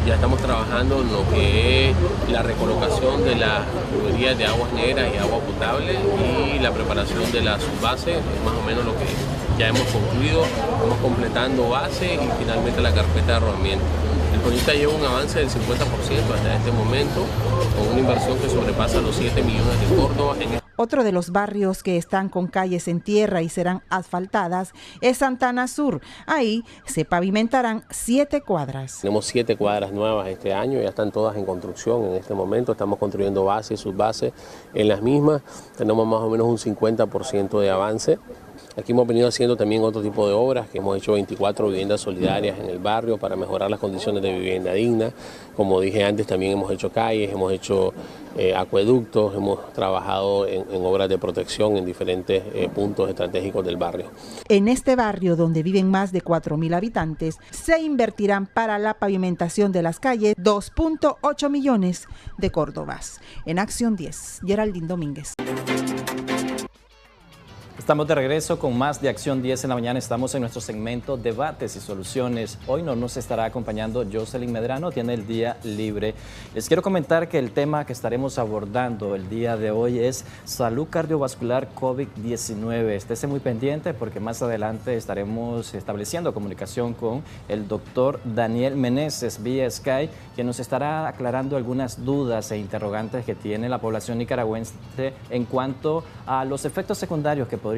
Speaker 16: Ya estamos trabajando en lo que es la recolocación de las tuberías de aguas negras y agua potable y la preparación de la subbase, es más o menos lo que ya hemos concluido. Estamos completando base y finalmente la carpeta de arrolamiento. El proyecto lleva un avance del 50% hasta este momento, con una inversión que sobrepasa los 7 millones de Córdoba.
Speaker 5: Otro de los barrios que están con calles en tierra y serán asfaltadas es Santa Ana Sur. Ahí se pavimentarán 7 cuadras.
Speaker 16: Tenemos 7 cuadras nuevas este año, ya están todas en construcción en este momento. Estamos construyendo base y subbase en las mismas. Tenemos más o menos un 50% de avance.
Speaker 4: Aquí hemos venido haciendo también otro tipo de obras, que hemos hecho 24 viviendas solidarias en el barrio para mejorar las condiciones de vivienda digna. Como dije antes, también hemos hecho calles, hemos hecho acueductos, hemos trabajado en obras de protección en diferentes puntos estratégicos del barrio.
Speaker 5: En este barrio, donde viven más de 4.000 habitantes, se invertirán para la pavimentación de las calles 2.8 millones de córdobas. En Acción 10, Geraldine Domínguez.
Speaker 2: Estamos de regreso con más de Acción 10 en la mañana. Estamos en nuestro segmento Debates y Soluciones. Hoy no nos estará acompañando Jocelyn Medrano, tiene el día libre. Les quiero comentar que el tema que estaremos abordando el día de hoy es salud cardiovascular COVID-19. Estése muy pendiente porque más adelante estaremos estableciendo comunicación con el doctor Daniel Meneses vía Skype, quien nos estará aclarando algunas dudas e interrogantes que tiene la población nicaragüense en cuanto a los efectos secundarios que podrían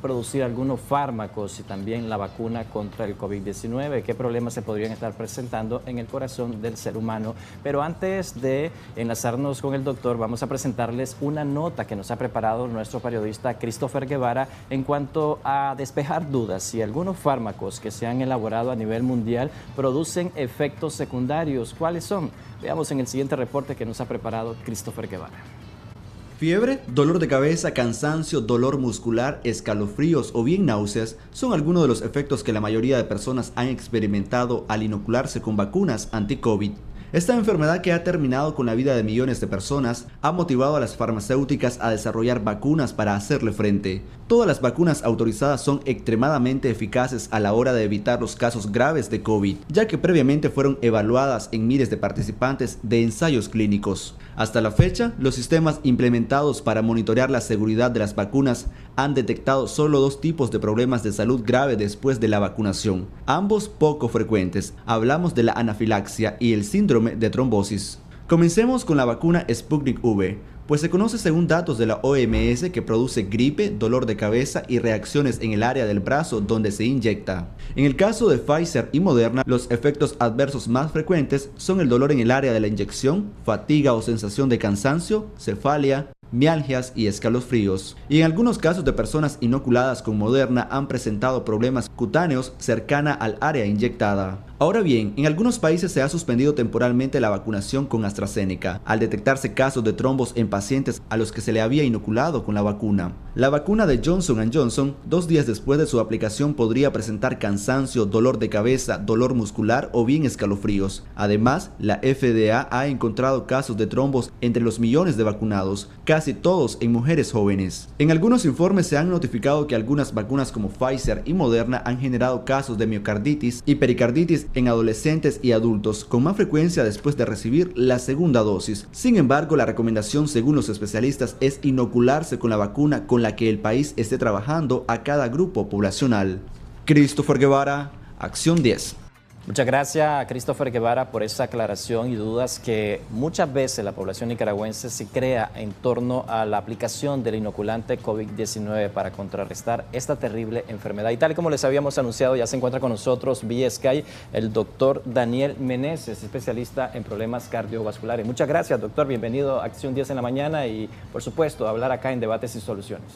Speaker 2: producir algunos fármacos y también la vacuna contra el COVID-19, qué problemas se podrían estar presentando en el corazón del ser humano. Pero antes de enlazarnos con el doctor, vamos a presentarles una nota que nos ha preparado nuestro periodista Christopher Guevara en cuanto a despejar dudas si algunos fármacos que se han elaborado a nivel mundial producen efectos secundarios. ¿Cuáles son? Veamos en el siguiente reporte que nos ha preparado Christopher Guevara.
Speaker 1: Fiebre, dolor de cabeza, cansancio, dolor muscular, escalofríos o bien náuseas son algunos de los efectos que la mayoría de personas han experimentado al inocularse con vacunas anti-COVID. Esta enfermedad, que ha terminado con la vida de millones de personas, ha motivado a las farmacéuticas a desarrollar vacunas para hacerle frente. Todas las vacunas autorizadas son extremadamente eficaces a la hora de evitar los casos graves de COVID, ya que previamente fueron evaluadas en miles de participantes de ensayos clínicos. Hasta la fecha, los sistemas implementados para monitorear la seguridad de las vacunas han detectado solo 2 tipos de problemas de salud grave después de la vacunación, ambos poco frecuentes. Hablamos de la anafilaxia y el síndrome de trombosis. Comencemos con la vacuna Sputnik V, pues se conoce según datos de la OMS que produce gripe, dolor de cabeza y reacciones en el área del brazo donde se inyecta. En el caso de Pfizer y Moderna, los efectos adversos más frecuentes son el dolor en el área de la inyección, fatiga o sensación de cansancio, cefalia, mialgias y escalofríos. Y en algunos casos de personas inoculadas con Moderna han presentado problemas cutáneos cercana al área inyectada. Ahora bien, en algunos países se ha suspendido temporalmente la vacunación con AstraZeneca, al detectarse casos de trombos en pacientes a los que se le había inoculado con la vacuna. La vacuna de Johnson & Johnson, 2 días después de su aplicación, podría presentar cansancio, dolor de cabeza, dolor muscular o bien escalofríos. Además, la FDA ha encontrado casos de trombos entre los millones de vacunados, casi todos en mujeres jóvenes. En algunos informes se han notificado que algunas vacunas como Pfizer y Moderna han generado casos de miocarditis y pericarditis en adolescentes y adultos con más frecuencia después de recibir la segunda dosis. Sin embargo, la recomendación según los especialistas es inocularse con la vacuna con la que el país esté trabajando a cada grupo poblacional. Christopher Guevara, Acción 10.
Speaker 2: Muchas gracias, Christopher Guevara, por esa aclaración y dudas que muchas veces la población nicaragüense se crea en torno a la aplicación del inoculante COVID-19 para contrarrestar esta terrible enfermedad. Y tal y como les habíamos anunciado, ya se encuentra con nosotros vía Skype el doctor Daniel Meneses, especialista en problemas cardiovasculares. Muchas gracias, doctor. Bienvenido a Acción 10 en la mañana y, por supuesto, a hablar acá en Debates y Soluciones.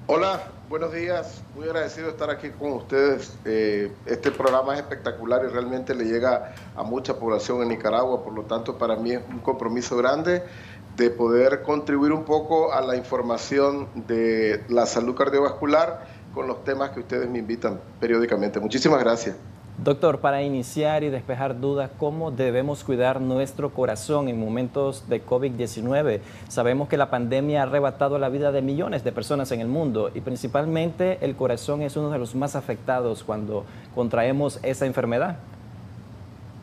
Speaker 6: Hola, buenos días. Muy agradecido de estar aquí con ustedes. Este programa es espectacular y realmente le llega a mucha población en Nicaragua. Por lo tanto, para mí es un compromiso grande de poder contribuir un poco a la información de la salud cardiovascular con los temas que ustedes me invitan periódicamente. Muchísimas gracias.
Speaker 2: Doctor, para iniciar y despejar dudas, ¿cómo debemos cuidar nuestro corazón en momentos de COVID-19? Sabemos que la pandemia ha arrebatado la vida de millones de personas en el mundo y principalmente el corazón es uno de los más afectados cuando contraemos esa enfermedad.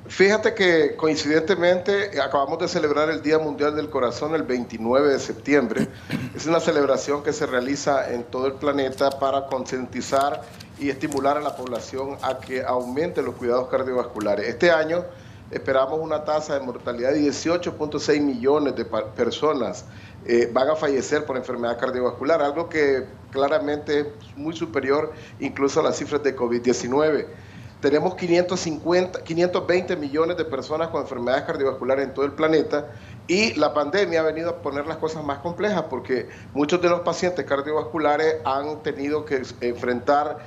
Speaker 6: Fíjate que coincidentemente acabamos de celebrar el Día Mundial del Corazón el 29 de septiembre. Es una celebración que se realiza en todo el planeta para concientizar y estimular a la población a que aumente los cuidados cardiovasculares. Este año esperamos una tasa de mortalidad de 18.6 millones de personas van a fallecer por enfermedad cardiovascular, algo que claramente es muy superior incluso a las cifras de COVID-19. Tenemos 520 millones de personas con enfermedades cardiovasculares en todo el planeta Y la pandemia ha venido a poner las cosas más complejas porque muchos de los pacientes cardiovasculares han tenido que enfrentar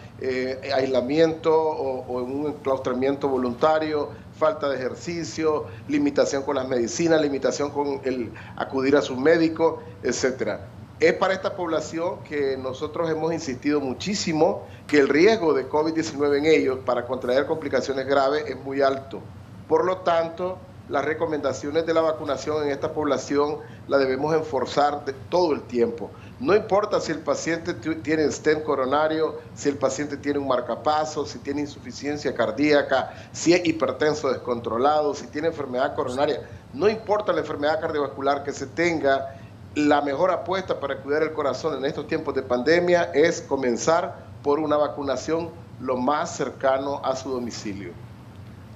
Speaker 6: aislamiento o un enclaustramiento voluntario, falta de ejercicio, limitación con las medicinas, limitación con el acudir a su médico, etcétera. Es para esta población que nosotros hemos insistido muchísimo que el riesgo de COVID-19 en ellos para contraer complicaciones graves es muy alto. Por lo tanto, las recomendaciones de la vacunación en esta población la debemos enforzar todo el tiempo. No importa si el paciente tiene stent coronario, si el paciente tiene un marcapasos, si tiene insuficiencia cardíaca, si es hipertenso descontrolado, si tiene enfermedad coronaria. No importa la enfermedad cardiovascular que se tenga, la mejor apuesta para cuidar el corazón en estos tiempos de pandemia es comenzar por una vacunación lo más cercano a su domicilio.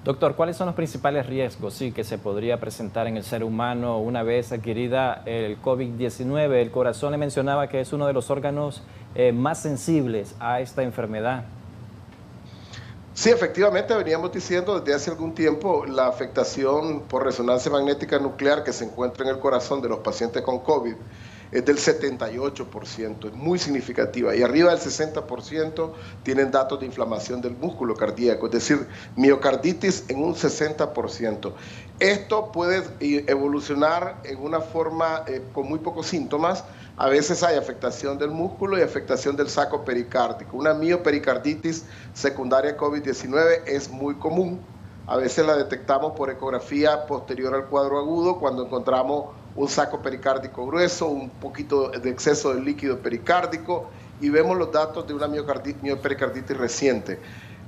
Speaker 2: Doctor, ¿cuáles son los principales riesgos que se podría presentar en el ser humano una vez adquirida el COVID-19? El corazón le mencionaba que es uno de los órganos más sensibles a esta enfermedad.
Speaker 6: Sí, efectivamente, veníamos diciendo desde hace algún tiempo la afectación por resonancia magnética nuclear que se encuentra en el corazón de los pacientes con COVID es del 78%, es muy significativa, y arriba del 60% tienen datos de inflamación del músculo cardíaco, es decir, miocarditis en un 60%. Esto puede evolucionar en una forma con muy pocos síntomas. A veces hay afectación del músculo y afectación del saco pericárdico. Una miopericarditis secundaria a COVID-19 es muy común. A veces la detectamos por ecografía posterior al cuadro agudo cuando encontramos un saco pericárdico grueso, un poquito de exceso de líquido pericárdico y vemos los datos de una miopericarditis reciente.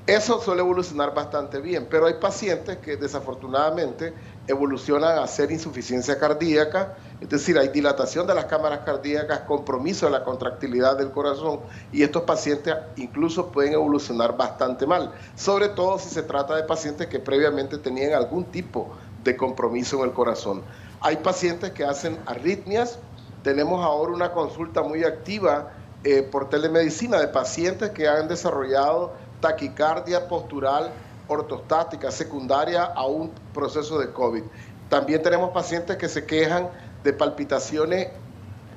Speaker 6: Eso suele evolucionar bastante bien, pero hay pacientes que desafortunadamente evolucionan a hacer insuficiencia cardíaca, es decir, hay dilatación de las cámaras cardíacas, compromiso de la contractilidad del corazón, y estos pacientes incluso pueden evolucionar bastante mal, sobre todo si se trata de pacientes que previamente tenían algún tipo de compromiso en el corazón. Hay pacientes que hacen arritmias. Tenemos ahora una consulta muy activa por telemedicina de pacientes que han desarrollado taquicardia postural ortostática secundaria a un proceso de COVID. También tenemos pacientes que se quejan de palpitaciones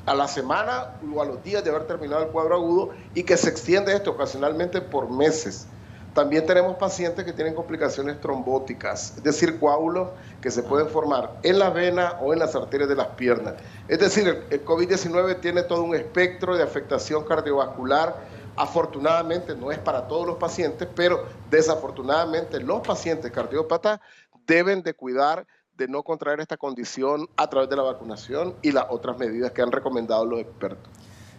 Speaker 6: a la semana o a los días de haber terminado el cuadro agudo y que se extiende esto ocasionalmente por meses. También tenemos pacientes que tienen complicaciones trombóticas, es decir, coágulos que se pueden formar en la vena o en las arterias de las piernas. Es decir, el COVID-19 tiene todo un espectro de afectación cardiovascular. Afortunadamente no es para todos los pacientes, pero desafortunadamente los pacientes cardiópatas deben de cuidar de no contraer esta condición a través de la vacunación y las otras medidas que han recomendado los expertos.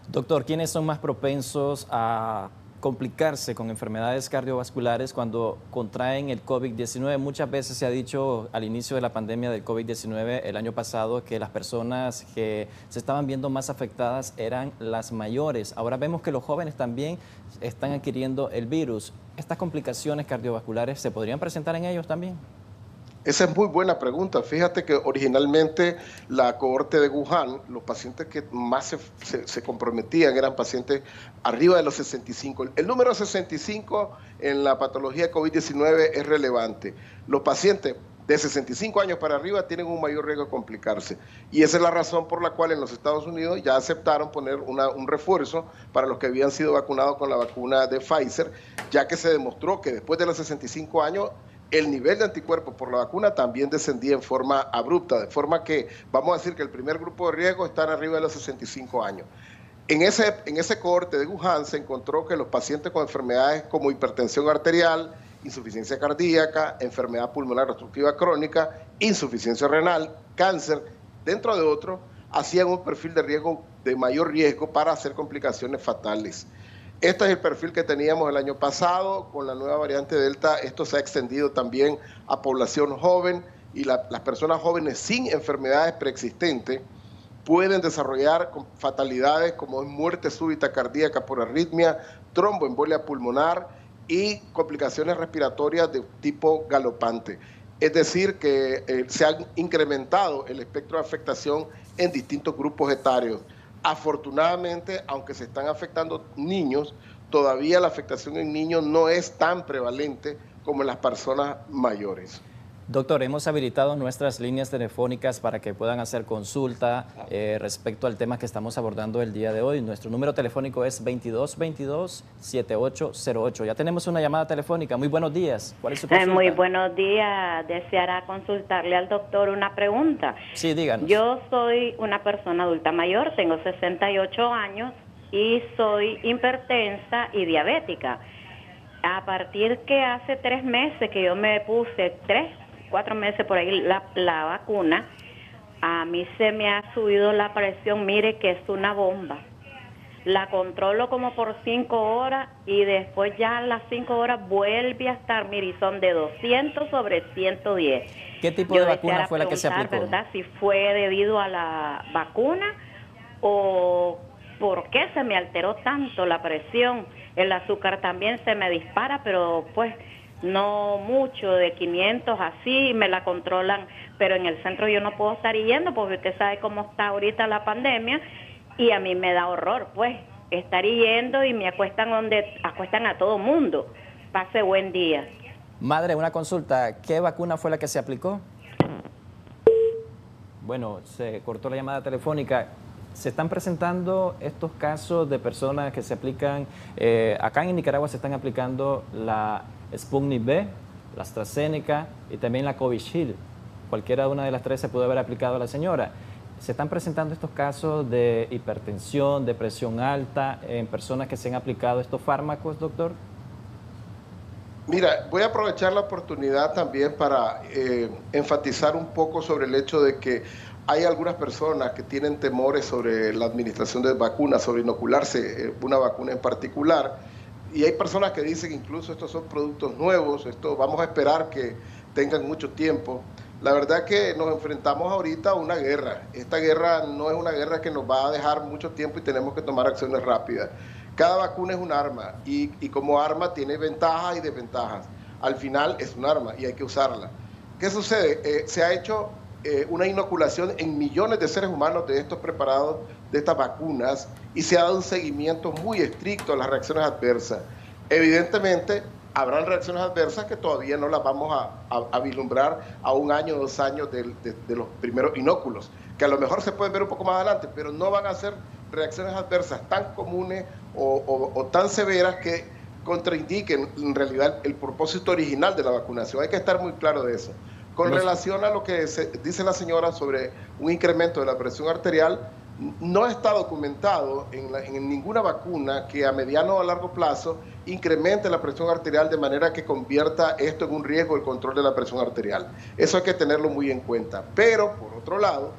Speaker 2: Doctor, ¿quiénes son más propensos a complicarse con enfermedades cardiovasculares cuando contraen el COVID-19? Muchas veces se ha dicho al inicio de la pandemia del COVID-19 el año pasado que las personas que se estaban viendo más afectadas eran las mayores. Ahora vemos que los jóvenes también están adquiriendo el virus. ¿Estas complicaciones cardiovasculares se podrían presentar en ellos también?
Speaker 6: Esa es muy buena pregunta. Fíjate que originalmente la cohorte de Wuhan, los pacientes que más se comprometían eran pacientes arriba de los 65. El número 65 en la patología de COVID-19 es relevante. Los pacientes de 65 años para arriba tienen un mayor riesgo de complicarse. Y esa es la razón por la cual en los Estados Unidos ya aceptaron poner un refuerzo para los que habían sido vacunados con la vacuna de Pfizer, ya que se demostró que después de los 65 años el nivel de anticuerpos por la vacuna también descendía en forma abrupta, de forma que vamos a decir que el primer grupo de riesgo está arriba de los 65 años. En ese cohorte de Wuhan se encontró que los pacientes con enfermedades como hipertensión arterial, insuficiencia cardíaca, enfermedad pulmonar obstructiva crónica, insuficiencia renal, cáncer, dentro de otros, hacían un perfil de riesgo de mayor riesgo para hacer complicaciones fatales. Este es el perfil que teníamos el año pasado. Con la nueva variante Delta, esto se ha extendido también a población joven, y las personas jóvenes sin enfermedades preexistentes pueden desarrollar fatalidades como muerte súbita cardíaca por arritmia, tromboembolia pulmonar y complicaciones respiratorias de tipo galopante. Es decir, que se ha incrementado el espectro de afectación en distintos grupos etarios. Afortunadamente, aunque se están afectando niños, todavía la afectación en niños no es tan prevalente como en las personas mayores.
Speaker 2: Doctor, hemos habilitado nuestras líneas telefónicas para que puedan hacer consulta respecto al tema que estamos abordando el día de hoy. Nuestro número telefónico es 2222-7808. Ya tenemos una llamada telefónica. Muy buenos días. ¿Cuál es su consulta?
Speaker 7: Muy buenos días. Deseara consultarle al doctor una pregunta.
Speaker 2: Sí, díganos.
Speaker 7: Yo soy una persona adulta mayor, tengo 68 años y soy hipertensa y diabética. A partir que hace 3 meses que yo me puse 4 meses por ahí la vacuna, a mí se me ha subido la presión, mire que es una bomba. La controlo como por 5 horas y después ya a las 5 horas vuelve a estar, mire, y son de 200/110.
Speaker 2: ¿Qué tipo de vacuna fue la que se aplicó?
Speaker 7: ¿Verdad? Si fue debido a la vacuna o por qué se me alteró tanto la presión. El azúcar también se me dispara, pero pues no mucho, de 500 así, me la controlan, pero en el centro yo no puedo estar yendo porque usted sabe cómo está ahorita la pandemia y a mí me da horror, pues, estar yendo y me acuestan donde acuestan a todo mundo. Pase buen día.
Speaker 2: Madre, una consulta, ¿qué vacuna fue la que se aplicó? Bueno, se cortó la llamada telefónica. Se están presentando estos casos de personas que se aplican, acá en Nicaragua se están aplicando la Sputnik V, la AstraZeneca y también la Covishield. Cualquiera una de las 3 se pudo haber aplicado a la señora. Se están presentando estos casos de hipertensión, de presión alta en personas que se han aplicado estos fármacos, doctor.
Speaker 6: Mira, voy a aprovechar la oportunidad también para enfatizar un poco sobre el hecho de que hay algunas personas que tienen temores sobre la administración de vacunas, sobre inocularse una vacuna en particular, y hay personas que dicen incluso estos son productos nuevos, esto vamos a esperar que tengan mucho tiempo. La verdad es que nos enfrentamos ahorita a una guerra. Esta guerra no es una guerra que nos va a dejar mucho tiempo y tenemos que tomar acciones rápidas. Cada vacuna es un arma y como arma tiene ventajas y desventajas. Al final es un arma y hay que usarla. ¿Qué sucede? Se ha hecho una inoculación en millones de seres humanos de estos preparados, de estas vacunas, y se ha dado un seguimiento muy estricto a las reacciones adversas. Evidentemente, habrán reacciones adversas que todavía no las vamos a vislumbrar a 1 año, 2 años de los primeros inóculos, que a lo mejor se pueden ver un poco más adelante, pero no van a ser reacciones adversas tan comunes o tan severas que contraindiquen en realidad el propósito original de la vacunación. Hay que estar muy claro de eso. Con relación a lo que dice la señora sobre un incremento de la presión arterial, no está documentado en ninguna vacuna que a mediano o a largo plazo incremente la presión arterial de manera que convierta esto en un riesgo el control de la presión arterial. Eso hay que tenerlo muy en cuenta. Pero, por otro lado,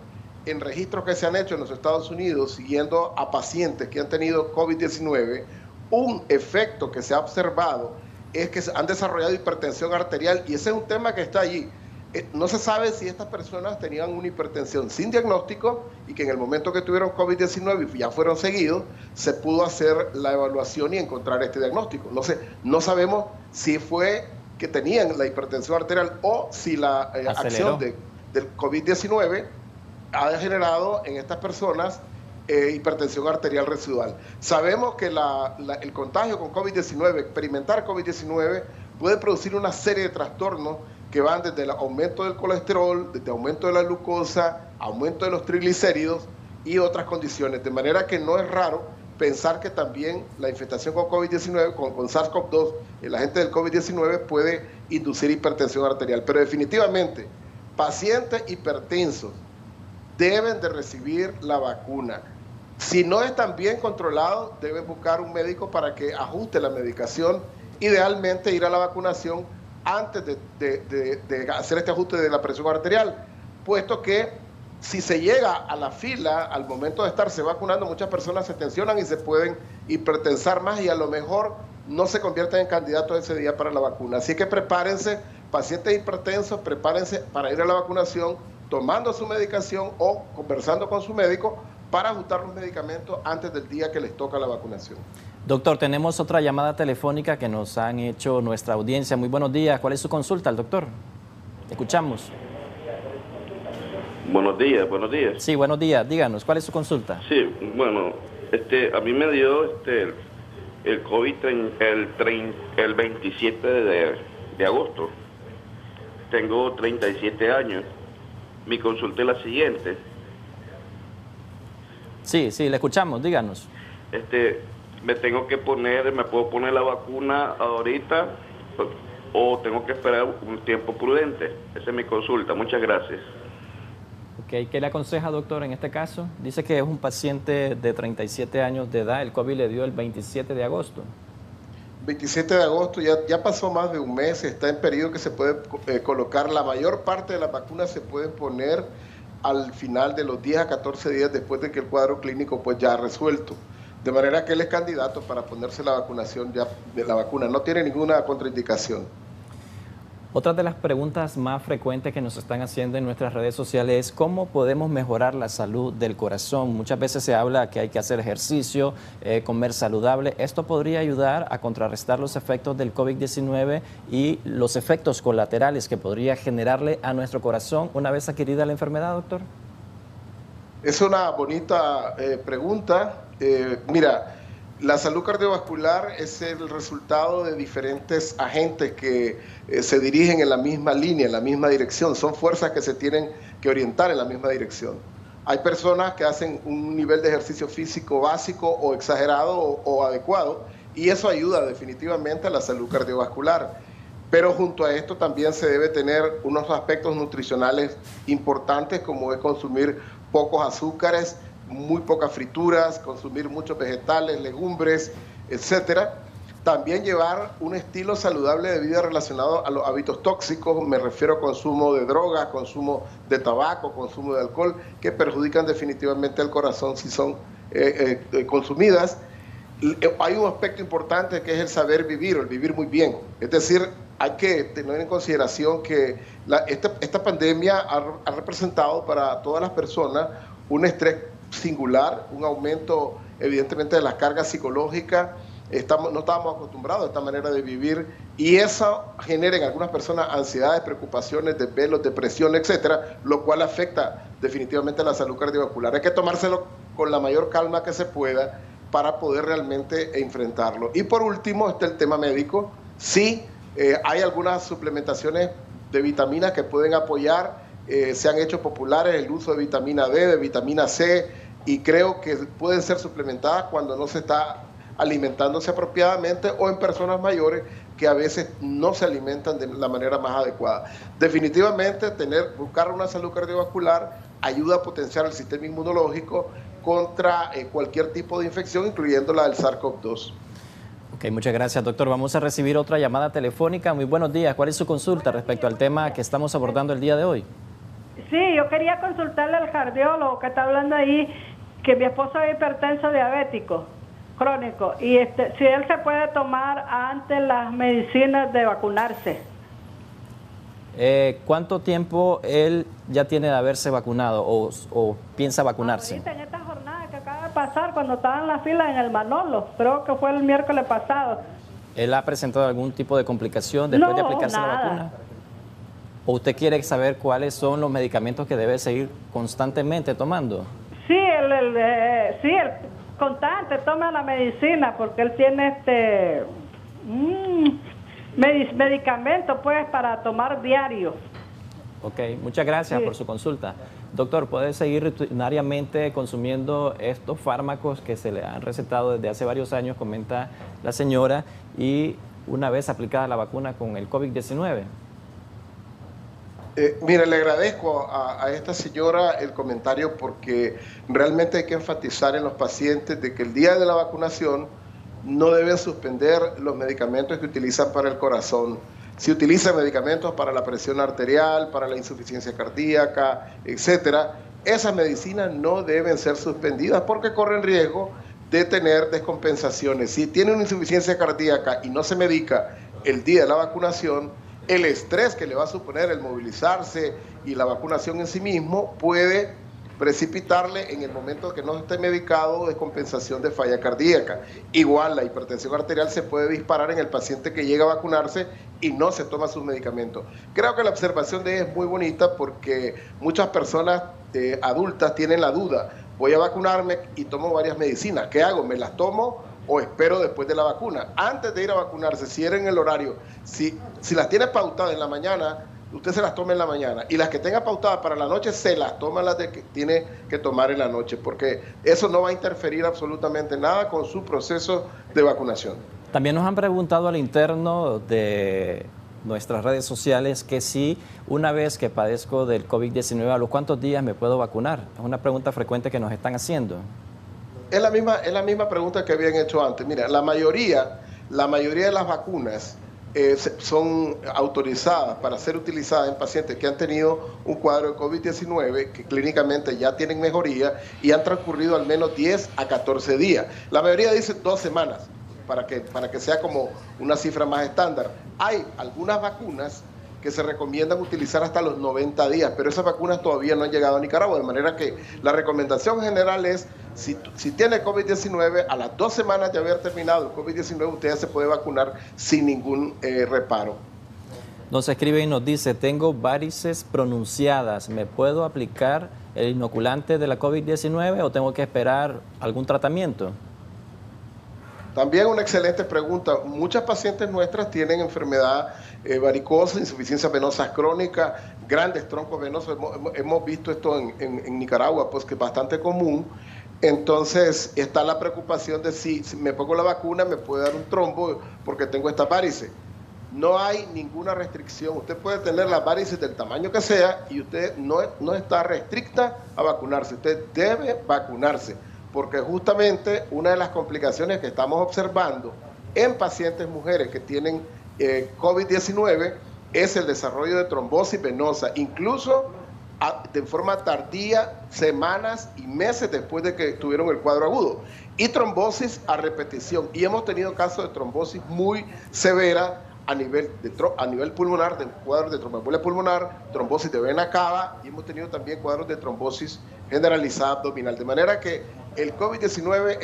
Speaker 6: en registros que se han hecho en los Estados Unidos, siguiendo a pacientes que han tenido COVID-19, un efecto que se ha observado es que han desarrollado hipertensión arterial, y ese es un tema que está allí. No se sabe si estas personas tenían una hipertensión sin diagnóstico y que en el momento que tuvieron COVID-19 y ya fueron seguidos, se pudo hacer la evaluación y encontrar este diagnóstico. No sabemos si fue que tenían la hipertensión arterial o si la acción del COVID-19 ha generado en estas personas hipertensión arterial residual. Sabemos que el contagio con COVID-19, experimentar COVID-19, puede producir una serie de trastornos que van desde el aumento del colesterol, desde aumento de la glucosa, aumento de los triglicéridos y otras condiciones. De manera que no es raro pensar que también la infestación con COVID-19, con SARS-CoV-2, el agente del COVID-19 puede inducir hipertensión arterial. Pero definitivamente, pacientes hipertensos deben de recibir la vacuna. Si no están bien controlados, deben buscar un médico para que ajuste la medicación. Idealmente ir a la vacunación antes de hacer este ajuste de la presión arterial, puesto que si se llega a la fila al momento de estarse vacunando, muchas personas se tensionan y se pueden hipertensar más y a lo mejor no se convierten en candidatos ese día para la vacuna. Así que prepárense, pacientes hipertensos, prepárense para ir a la vacunación tomando su medicación o conversando con su médico para ajustar los medicamentos antes del día que les toca la vacunación.
Speaker 2: Doctor, tenemos otra llamada telefónica que nos han hecho nuestra audiencia. Muy buenos días. ¿Cuál es su consulta, al doctor? Escuchamos.
Speaker 9: Buenos días, buenos días.
Speaker 2: Sí, buenos días. Díganos, ¿cuál es su consulta?
Speaker 9: Sí, bueno, a mí me dio el COVID el 27 de agosto. tengo 37 años. Mi consulta es la siguiente.
Speaker 2: Sí, le escuchamos, díganos.
Speaker 9: Me puedo poner la vacuna ahorita o tengo que esperar un tiempo prudente. Esa es mi consulta. Muchas gracias.
Speaker 2: Okay. ¿Qué le aconseja, doctor, en este caso? Dice que es un paciente de 37 años de edad. El COVID le dio el 27 de agosto.
Speaker 6: 27 de agosto, ya pasó más de un mes, está en periodo que se puede colocar. La mayor parte de las vacunas se pueden poner al final de los 10 a 14 días después de que el cuadro clínico pues ya ha resuelto. De manera que él es candidato para ponerse la vacunación ya de la vacuna, no tiene ninguna contraindicación.
Speaker 2: Otra de las preguntas más frecuentes que nos están haciendo en nuestras redes sociales es cómo podemos mejorar la salud del corazón. Muchas veces se habla que hay que hacer ejercicio, comer saludable. Esto podría ayudar a contrarrestar los efectos del COVID-19 y los efectos colaterales que podría generarle a nuestro corazón una vez adquirida la enfermedad, doctor.
Speaker 6: Es una bonita pregunta. Mira, la salud cardiovascular es el resultado de diferentes agentes que se dirigen en la misma línea, en la misma dirección. Son fuerzas que se tienen que orientar en la misma dirección. Hay personas que hacen un nivel de ejercicio físico básico o exagerado o adecuado, y eso ayuda definitivamente a la salud cardiovascular. Pero junto a esto también se debe tener unos aspectos nutricionales importantes, como es consumir pocos azúcares, muy pocas frituras, consumir muchos vegetales, legumbres, etcétera. También llevar un estilo saludable de vida relacionado a los hábitos tóxicos, me refiero a consumo de drogas, consumo de tabaco, consumo de alcohol, que perjudican definitivamente al corazón si son consumidas. Hay un aspecto importante que es el saber vivir, el vivir muy bien. Es decir, hay que tener en consideración que esta pandemia ha representado para todas las personas un estrés singular, un aumento evidentemente de las cargas psicológicas. No estábamos acostumbrados a esta manera de vivir, y eso genera en algunas personas ansiedades, preocupaciones, desvelos, depresión, etcétera, lo cual afecta definitivamente a la salud cardiovascular. Hay que tomárselo con la mayor calma que se pueda para poder realmente enfrentarlo. Y por último está el tema médico. Sí, hay algunas suplementaciones de vitaminas que pueden apoyar. Se han hecho populares el uso de vitamina D, de vitamina C, y creo que pueden ser suplementadas cuando no se está alimentándose apropiadamente o en personas mayores que a veces no se alimentan de la manera más adecuada. Definitivamente buscar una salud cardiovascular ayuda a potenciar el sistema inmunológico contra cualquier tipo de infección, incluyendo la del SARS-CoV-2.
Speaker 2: Ok, muchas gracias, doctor. Vamos a recibir otra llamada telefónica. Muy buenos días. ¿Cuál es su consulta respecto al tema que estamos abordando el día de hoy?
Speaker 10: Sí, yo quería consultarle al cardiólogo que está hablando ahí, que mi esposo es hipertenso diabético crónico, y si él se puede tomar antes las medicinas de vacunarse.
Speaker 2: ¿Cuánto tiempo él ya tiene de haberse vacunado o piensa vacunarse?
Speaker 10: Ahorita en esta jornada que acaba de pasar, cuando estaba en la fila en el Manolo, creo que fue el miércoles pasado.
Speaker 2: ¿Él ha presentado algún tipo de complicación después de aplicarse la vacuna? ¿O usted quiere saber cuáles son los medicamentos que debe seguir constantemente tomando?
Speaker 10: Sí, el constante toma la medicina porque él tiene medicamentos pues para tomar diario.
Speaker 2: Ok, muchas gracias por su consulta. Doctor, ¿puede seguir rutinariamente consumiendo estos fármacos que se le han recetado desde hace varios años, comenta la señora, y una vez aplicada la vacuna con el COVID-19?
Speaker 6: Mire, le agradezco a esta señora el comentario, porque realmente hay que enfatizar en los pacientes de que el día de la vacunación no deben suspender los medicamentos que utilizan para el corazón. Si utilizan medicamentos para la presión arterial, para la insuficiencia cardíaca, etcétera, esas medicinas no deben ser suspendidas porque corren riesgo de tener descompensaciones. Si tiene una insuficiencia cardíaca y no se medica el día de la vacunación, el estrés que le va a suponer el movilizarse y la vacunación en sí mismo puede precipitarle en el momento que no esté medicado descompensación de falla cardíaca. Igual la hipertensión arterial se puede disparar en el paciente que llega a vacunarse y no se toma sus medicamentos. Creo que la observación de ella es muy bonita porque muchas personas adultas tienen la duda: voy a vacunarme y tomo varias medicinas, ¿qué hago? ¿Me las tomo o espero después de la vacuna? Antes de ir a vacunarse, si era en el horario, si las tiene pautadas en la mañana, usted se las tome en la mañana, y las que tenga pautadas para la noche, se las toma las de que tiene que tomar en la noche, porque eso no va a interferir absolutamente nada con su proceso de vacunación.
Speaker 2: También nos han preguntado al interno de nuestras redes sociales que si una vez que padezco del COVID-19, ¿a los cuántos días me puedo vacunar? Es una pregunta frecuente que nos están haciendo.
Speaker 6: Es la misma pregunta que habían hecho antes. Mira, la mayoría de las vacunas son autorizadas para ser utilizadas en pacientes que han tenido un cuadro de COVID-19, que clínicamente ya tienen mejoría y han transcurrido al menos 10 a 14 días. La mayoría dice 2 semanas, para que sea como una cifra más estándar. Hay algunas vacunas que se recomiendan utilizar hasta los 90 días, pero esas vacunas todavía no han llegado a Nicaragua, de manera que la recomendación general es, si tiene COVID-19, a las 2 semanas de haber terminado el COVID-19, usted ya se puede vacunar sin ningún reparo.
Speaker 2: Nos escribe y nos dice, tengo varices pronunciadas, ¿me puedo aplicar el inoculante de la COVID-19 o tengo que esperar algún tratamiento?
Speaker 6: También una excelente pregunta. Muchas pacientes nuestras tienen enfermedad varicosa, insuficiencia venosa crónica, grandes troncos venosos. Hemos visto esto en Nicaragua, pues que es bastante común. Entonces está la preocupación de si me pongo la vacuna me puede dar un trombo porque tengo esta varice. No hay ninguna restricción. Usted puede tener las varices del tamaño que sea y usted no está restricta a vacunarse. Usted debe vacunarse, porque justamente una de las complicaciones que estamos observando en pacientes mujeres que tienen COVID-19 es el desarrollo de trombosis venosa, incluso de forma tardía, semanas y meses después de que tuvieron el cuadro agudo, y trombosis a repetición. Y hemos tenido casos de trombosis muy severa a nivel pulmonar, de cuadros de tromboembolia pulmonar, trombosis de vena cava, y hemos tenido también cuadros de trombosis generalizada abdominal. De manera que el COVID-19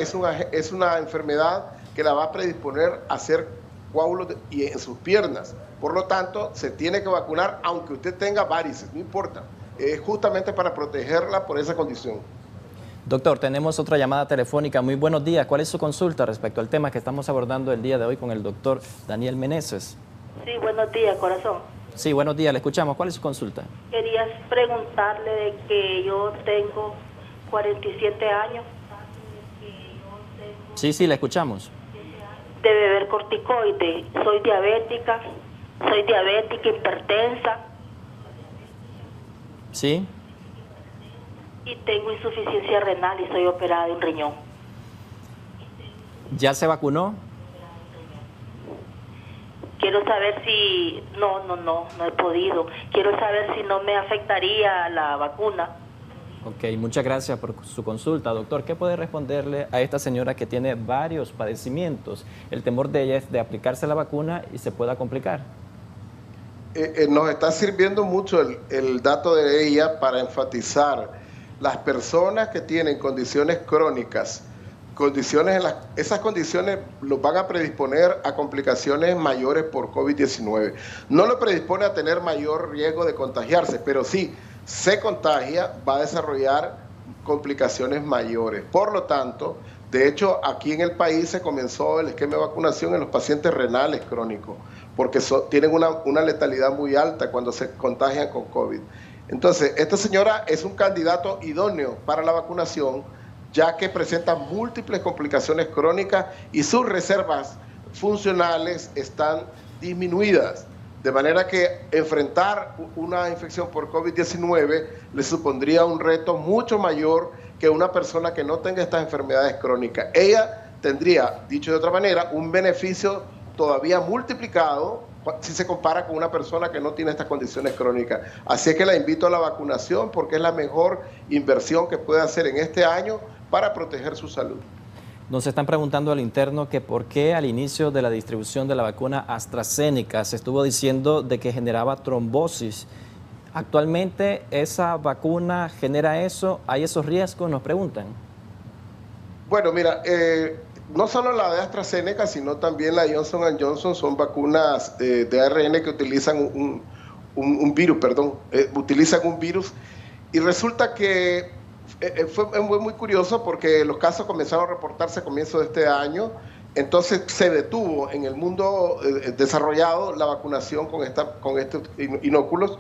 Speaker 6: es una enfermedad que la va a predisponer a hacer coágulos en sus piernas. Por lo tanto, se tiene que vacunar aunque usted tenga varices, no importa. Es justamente para protegerla por esa condición.
Speaker 2: Doctor, tenemos otra llamada telefónica. Muy buenos días. ¿Cuál es su consulta respecto al tema que estamos abordando el día de hoy con el doctor Daniel Meneses?
Speaker 12: Sí, buenos días, corazón.
Speaker 2: Sí, buenos días. Le escuchamos. ¿Cuál es su consulta?
Speaker 12: Quería preguntarle de que yo tengo 47 años.
Speaker 2: Sí, le escuchamos.
Speaker 12: De beber corticoides. Soy diabética, hipertensa.
Speaker 2: Sí.
Speaker 12: Y tengo insuficiencia renal y soy operada de un riñón.
Speaker 2: ¿Ya se vacunó?
Speaker 12: Quiero saber si... No he podido. Quiero saber si no me afectaría la vacuna.
Speaker 2: Ok, muchas gracias por su consulta. Doctor, ¿qué puede responderle a esta señora que tiene varios padecimientos? El temor de ella es de aplicarse la vacuna y se pueda complicar.
Speaker 6: Nos está sirviendo mucho el dato de ella para enfatizar las personas que tienen condiciones crónicas, esas condiciones los van a predisponer a complicaciones mayores por COVID-19. No lo predispone a tener mayor riesgo de contagiarse, pero sí, se contagia, va a desarrollar complicaciones mayores. Por lo tanto, de hecho, aquí en el país se comenzó el esquema de vacunación en los pacientes renales crónicos, porque tienen una letalidad muy alta cuando se contagian con COVID. Entonces, esta señora es un candidato idóneo para la vacunación, ya que presenta múltiples complicaciones crónicas y sus reservas funcionales están disminuidas. De manera que enfrentar una infección por COVID-19 le supondría un reto mucho mayor que una persona que no tenga estas enfermedades crónicas. Ella tendría, dicho de otra manera, un beneficio todavía multiplicado si se compara con una persona que no tiene estas condiciones crónicas. Así es que la invito a la vacunación porque es la mejor inversión que puede hacer en este año para proteger su salud.
Speaker 2: Nos están preguntando al interno que por qué al inicio de la distribución de la vacuna AstraZeneca se estuvo diciendo de que generaba trombosis. ¿Actualmente esa vacuna genera eso? ¿Hay esos riesgos? Nos preguntan.
Speaker 6: Bueno, mira, no solo la de AstraZeneca, sino también la Johnson & Johnson son vacunas de ARN que utilizan utilizan un virus, y resulta que fue muy curioso porque los casos comenzaron a reportarse a comienzos de este año Entonces se detuvo en el mundo desarrollado la vacunación con estos inóculos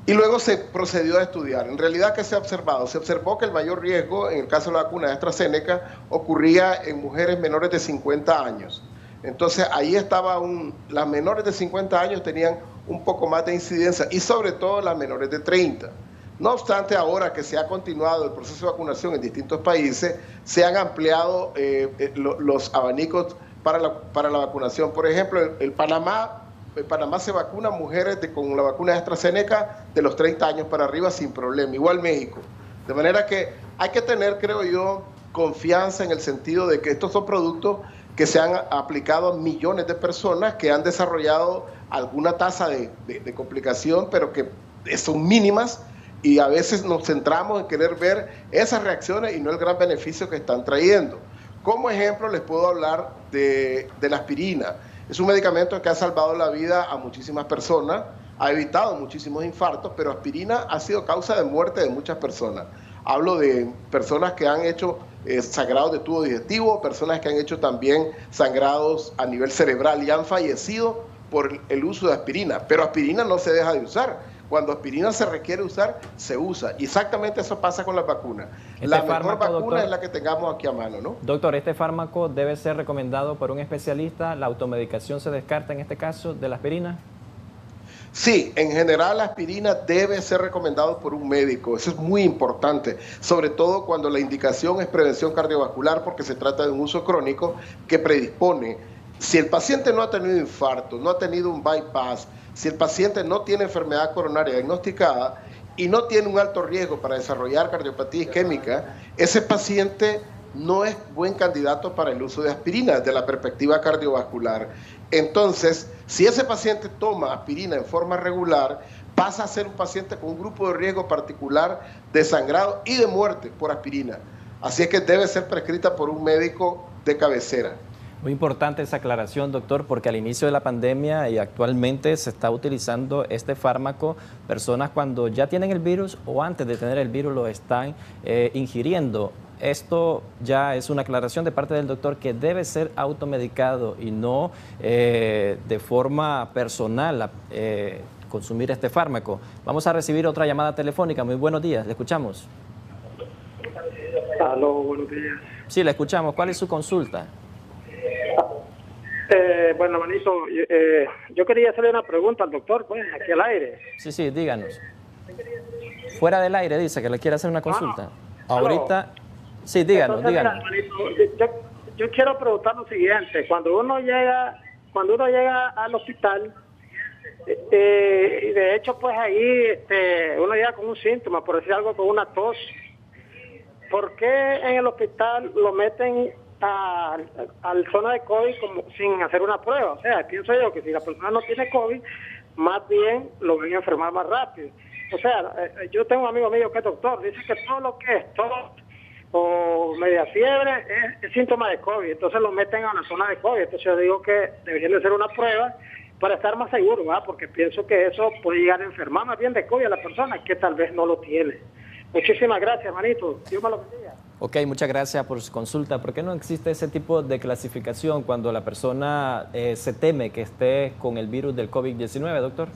Speaker 6: y luego se procedió a estudiar. En realidad, ¿qué se ha observado? Se observó que el mayor riesgo en el caso de la vacuna de AstraZeneca ocurría en mujeres menores de 50 años. Entonces ahí estaba las menores de 50 años tenían un poco más de incidencia y sobre todo las menores de 30. No obstante, ahora que se ha continuado el proceso de vacunación en distintos países, se han ampliado los abanicos para la vacunación. Por ejemplo, en Panamá se vacuna mujeres con la vacuna de AstraZeneca de los 30 años para arriba sin problema, igual México. De manera que hay que tener, creo yo, confianza en el sentido de que estos son productos que se han aplicado a millones de personas que han desarrollado alguna tasa de complicación, pero que son mínimas, y a veces nos centramos en querer ver esas reacciones y no el gran beneficio que están trayendo. Como ejemplo les puedo hablar de la aspirina. Es un medicamento que ha salvado la vida a muchísimas personas, ha evitado muchísimos infartos, pero aspirina ha sido causa de muerte de muchas personas. Hablo de personas que han hecho sangrados de tubo digestivo, personas que han hecho también sangrados a nivel cerebral y han fallecido por el uso de aspirina. Pero aspirina no se deja de usar. Cuando aspirina se requiere usar, se usa. Y exactamente eso pasa con las vacunas. La mejor vacuna, doctor, es la que tengamos aquí a mano, ¿no?
Speaker 2: Doctor, ¿este fármaco debe ser recomendado por un especialista? ¿La automedicación se descarta en este caso de la aspirina?
Speaker 6: Sí, en general la aspirina debe ser recomendado por un médico. Eso es muy importante, sobre todo cuando la indicación es prevención cardiovascular, porque se trata de un uso crónico que predispone. Si el paciente no ha tenido infarto, no ha tenido un bypass, si el paciente no tiene enfermedad coronaria diagnosticada y no tiene un alto riesgo para desarrollar cardiopatía isquémica, ese paciente no es buen candidato para el uso de aspirina desde la perspectiva cardiovascular. Entonces, si ese paciente toma aspirina en forma regular, pasa a ser un paciente con un grupo de riesgo particular de sangrado y de muerte por aspirina. Así es que debe ser prescrita por un médico de cabecera.
Speaker 2: Muy importante esa aclaración, doctor, porque al inicio de la pandemia y actualmente se está utilizando este fármaco, personas cuando ya tienen el virus o antes de tener el virus lo están ingiriendo. Esto ya es una aclaración de parte del doctor que debe ser automedicado y no de forma personal consumir este fármaco. Vamos a recibir otra llamada telefónica. Muy buenos días, le escuchamos.
Speaker 11: Aló, buenos días.
Speaker 2: Sí, le escuchamos. ¿Cuál es su consulta?
Speaker 11: Bueno, manito, yo quería hacerle una pregunta al doctor, pues, aquí al aire.
Speaker 2: Sí, díganos. Fuera del aire dice que le quiere hacer una consulta. Ahorita, sí, díganos.
Speaker 11: Mira, manito, yo quiero preguntar lo siguiente. Cuando uno llega al hospital, y de hecho, pues ahí uno llega con un síntoma, por decir algo, con una tos, ¿por qué en el hospital lo meten al zona de COVID como sin hacer una prueba? O sea, pienso yo que si la persona no tiene COVID, más bien lo ven a enfermar más rápido. O sea, yo tengo un amigo mío que es doctor, dice que todo lo que es tos o media fiebre es síntoma de COVID, entonces lo meten a la zona de COVID. Entonces yo digo que deberían de hacer una prueba para estar más seguro, ¿verdad? Porque pienso que eso puede llegar a enfermar más bien de COVID a la persona que tal vez no lo tiene. Muchísimas gracias, hermanito. Dios me lo bendiga.
Speaker 2: Ok, muchas gracias por su consulta. ¿Por qué no existe ese tipo de clasificación cuando la persona se teme que esté con el virus del COVID-19, doctor?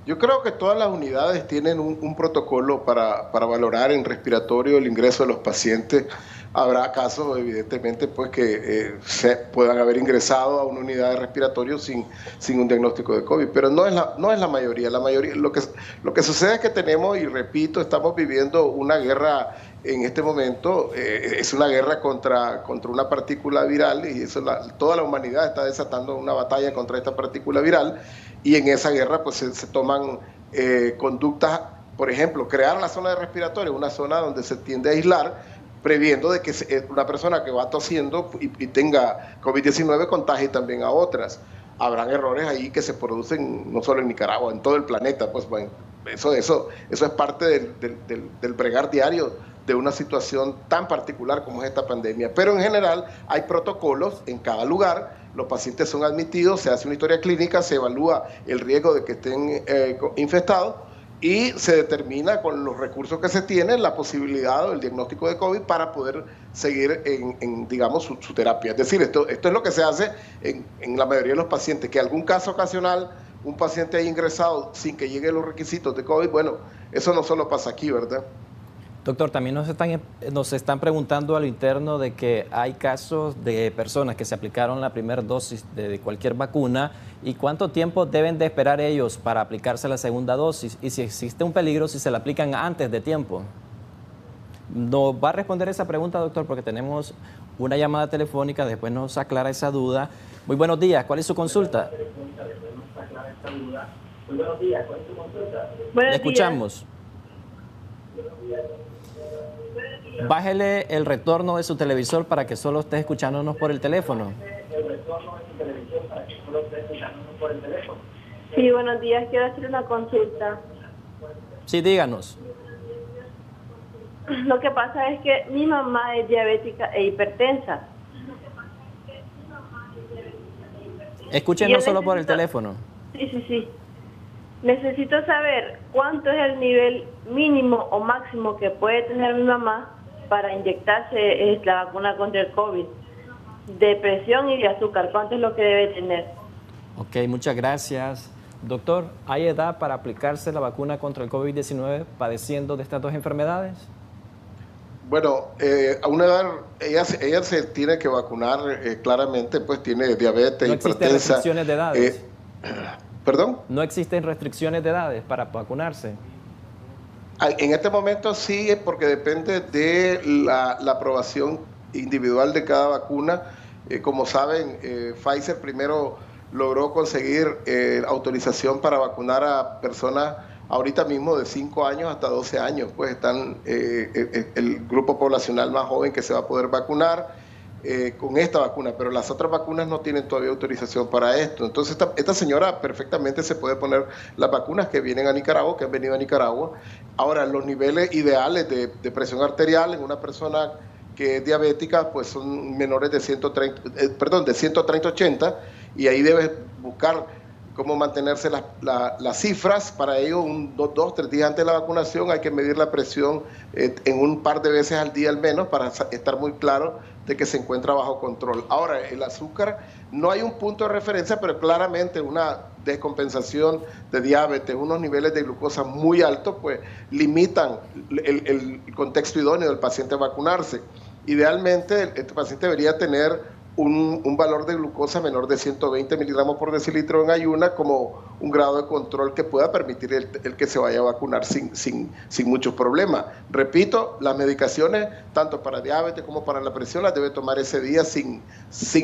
Speaker 6: Yo creo que todas las unidades tienen un protocolo para valorar en respiratorio el ingreso de los pacientes. Habrá casos, evidentemente, pues que se puedan haber ingresado a una unidad de respiratorio sin un diagnóstico de COVID, pero no es la mayoría. La mayoría, lo que sucede es que tenemos, y repito, estamos viviendo una guerra en este momento, es una guerra contra una partícula viral, y eso toda la humanidad está desatando una batalla contra esta partícula viral, y en esa guerra pues se toman conductas, por ejemplo, crear la zona de respiratorio, una zona donde se tiende a aislar, previendo de que una persona que va tosiendo y tenga COVID-19 contagie también a otras. Habrán errores ahí que se producen no solo en Nicaragua, en todo el planeta. Pues bueno, eso es parte del bregar diario de una situación tan particular como es esta pandemia. Pero en general hay protocolos en cada lugar, los pacientes son admitidos, se hace una historia clínica, se evalúa el riesgo de que estén infestados, y se determina con los recursos que se tienen la posibilidad o el diagnóstico de COVID para poder seguir en digamos, su terapia. Es decir, esto es lo que se hace en la mayoría de los pacientes, que algún caso ocasional, un paciente haya ingresado sin que lleguen los requisitos de COVID, bueno, eso no solo pasa aquí, ¿verdad?
Speaker 2: Doctor, también nos están preguntando a lo interno de que hay casos de personas que se aplicaron la primera dosis de cualquier vacuna y cuánto tiempo deben de esperar ellos para aplicarse la segunda dosis y si existe un peligro si se la aplican antes de tiempo. ¿Nos va a responder esa pregunta, doctor? Porque tenemos una llamada telefónica, después nos aclara esa duda. Muy buenos días, ¿cuál es su consulta?
Speaker 13: Muy buenos días, ¿cuál es su consulta?
Speaker 2: Le escuchamos. Bájele el retorno de su televisor para que solo esté escuchándonos por el teléfono.
Speaker 13: Sí, buenos días, quiero hacer una consulta.
Speaker 2: Sí, díganos.
Speaker 13: Lo que pasa es que mi mamá es diabética e hipertensa.
Speaker 2: Escúchenos solo por el teléfono.
Speaker 13: Sí. Necesito saber cuánto es el nivel mínimo o máximo que puede tener mi mamá para inyectarse la vacuna contra el COVID. De presión y de azúcar, ¿cuánto es lo que debe tener?
Speaker 2: Ok, muchas gracias. Doctor, ¿hay edad para aplicarse la vacuna contra el COVID-19 padeciendo de estas dos enfermedades?
Speaker 6: Bueno, a una edad, ella se tiene que vacunar claramente, pues tiene diabetes,
Speaker 2: no
Speaker 6: hipertensa.
Speaker 2: ¿No existen restricciones de edades?
Speaker 6: ¿Perdón?
Speaker 2: ¿No existen restricciones de edades para vacunarse?
Speaker 6: En este momento sí, porque depende de la aprobación individual de cada vacuna. Como saben, Pfizer primero logró conseguir autorización para vacunar a personas ahorita mismo de 5 años hasta 12 años, pues están el grupo poblacional más joven que se va a poder vacunar con esta vacuna, pero las otras vacunas no tienen todavía autorización para esto. Entonces esta señora perfectamente se puede poner las vacunas que vienen a Nicaragua, que han venido a Nicaragua. Ahora, los niveles ideales de presión arterial en una persona que es diabética, pues son menores de 130-80, y ahí debes buscar cómo mantenerse las cifras. Para ello, 2-3 días antes de la vacunación hay que medir la presión en un par de veces al día al menos para estar muy claro de que se encuentra bajo control. Ahora, el azúcar, no hay un punto de referencia, pero claramente una descompensación de diabetes, unos niveles de glucosa muy altos, pues limitan el contexto idóneo del paciente a vacunarse. Idealmente, este paciente debería tener un valor de glucosa menor de 120 miligramos por decilitro en ayuna como un grado de control que pueda permitir el que se vaya a vacunar sin muchos problemas. Repito, las medicaciones, tanto para diabetes como para la presión, las debe tomar ese día sin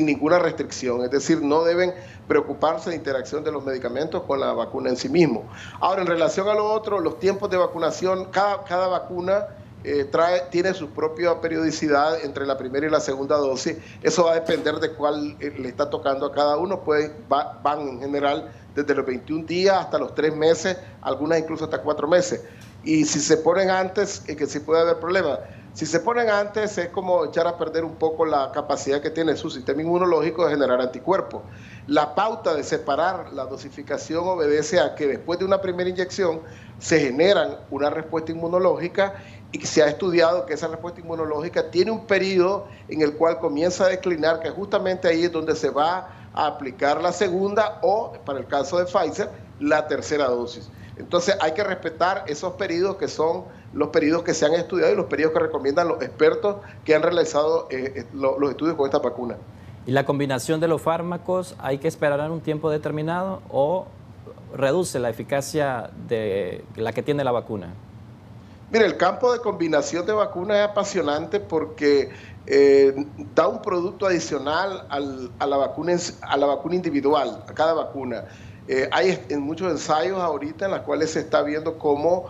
Speaker 6: ninguna restricción. Es decir, no deben preocuparse de interacción de los medicamentos con la vacuna en sí mismo. Ahora, en relación a lo otro, los tiempos de vacunación, cada vacuna tiene su propia periodicidad entre la primera y la segunda dosis. Eso va a depender de cuál le está tocando a cada uno. Van en general desde los 21 días hasta los 3 meses, algunas incluso hasta 4 meses. Y si se ponen antes, que sí puede haber problemas. Si se ponen antes, es como echar a perder un poco la capacidad que tiene su sistema inmunológico de generar anticuerpos. La pauta de separar la dosificación obedece a que después de una primera inyección se generan una respuesta inmunológica, y se ha estudiado que esa respuesta inmunológica tiene un periodo en el cual comienza a declinar, que justamente ahí es donde se va a aplicar la segunda o, para el caso de Pfizer, la tercera dosis. Entonces hay que respetar esos periodos que son los periodos que se han estudiado y los periodos que recomiendan los expertos que han realizado los estudios con esta vacuna.
Speaker 2: ¿Y la combinación de los fármacos hay que esperar un tiempo determinado o reduce la eficacia de la que tiene la vacuna?
Speaker 6: Mire, el campo de combinación de vacunas es apasionante porque da un producto adicional a la vacuna individual, a cada vacuna. Hay muchos ensayos ahorita en los cuales se está viendo cómo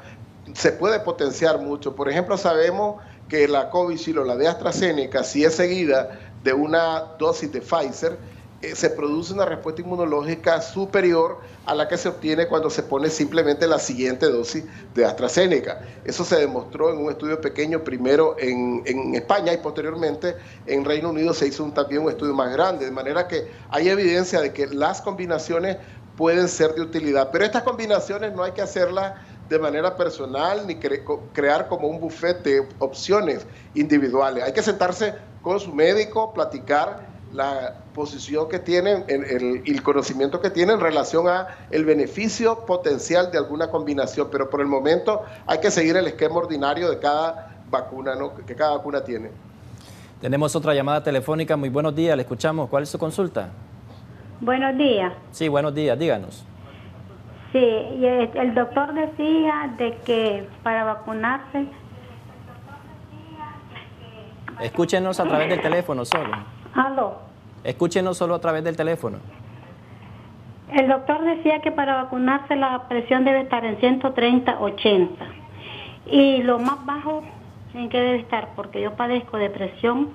Speaker 6: se puede potenciar mucho. Por ejemplo, sabemos que la Covishield o la de AstraZeneca, si es seguida de una dosis de Pfizer, se produce una respuesta inmunológica superior a la que se obtiene cuando se pone simplemente la siguiente dosis de AstraZeneca. Eso se demostró en un estudio pequeño primero en España y posteriormente en Reino Unido se hizo también un estudio más grande, de manera que hay evidencia de que las combinaciones pueden ser de utilidad, pero estas combinaciones no hay que hacerlas de manera personal ni crear como un buffet de opciones individuales. Hay que sentarse con su médico, platicar la posición que tienen, el conocimiento que tienen en relación a el beneficio potencial de alguna combinación, pero por el momento hay que seguir el esquema ordinario de cada vacuna, ¿no?, que cada vacuna tiene.
Speaker 2: Tenemos otra llamada telefónica. Muy buenos días, le escuchamos. ¿Cuál es su consulta?
Speaker 8: Buenos días.
Speaker 2: Sí, buenos días, díganos.
Speaker 8: Sí, y el doctor decía de que para vacunarse...
Speaker 2: Escúchenos a través del teléfono solo.
Speaker 8: ¿Aló?
Speaker 2: Escúchenos solo a través del teléfono.
Speaker 8: El doctor decía que para vacunarse la presión debe estar en 130/80. Y lo más bajo, ¿en qué debe estar? Porque yo padezco de presión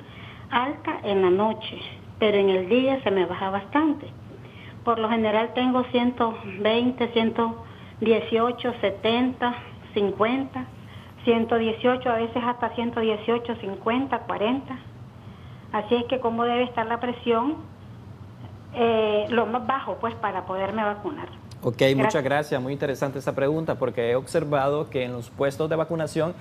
Speaker 8: alta en la noche, pero en el día se me baja bastante. Por lo general tengo 120, 118, 70, 50, 118, a veces hasta 118, 50, 40. Así es que cómo debe estar la presión, lo más bajo, pues, para poderme vacunar.
Speaker 2: Ok, muchas gracias. Muy interesante esa pregunta, porque he observado que en los puestos de vacunación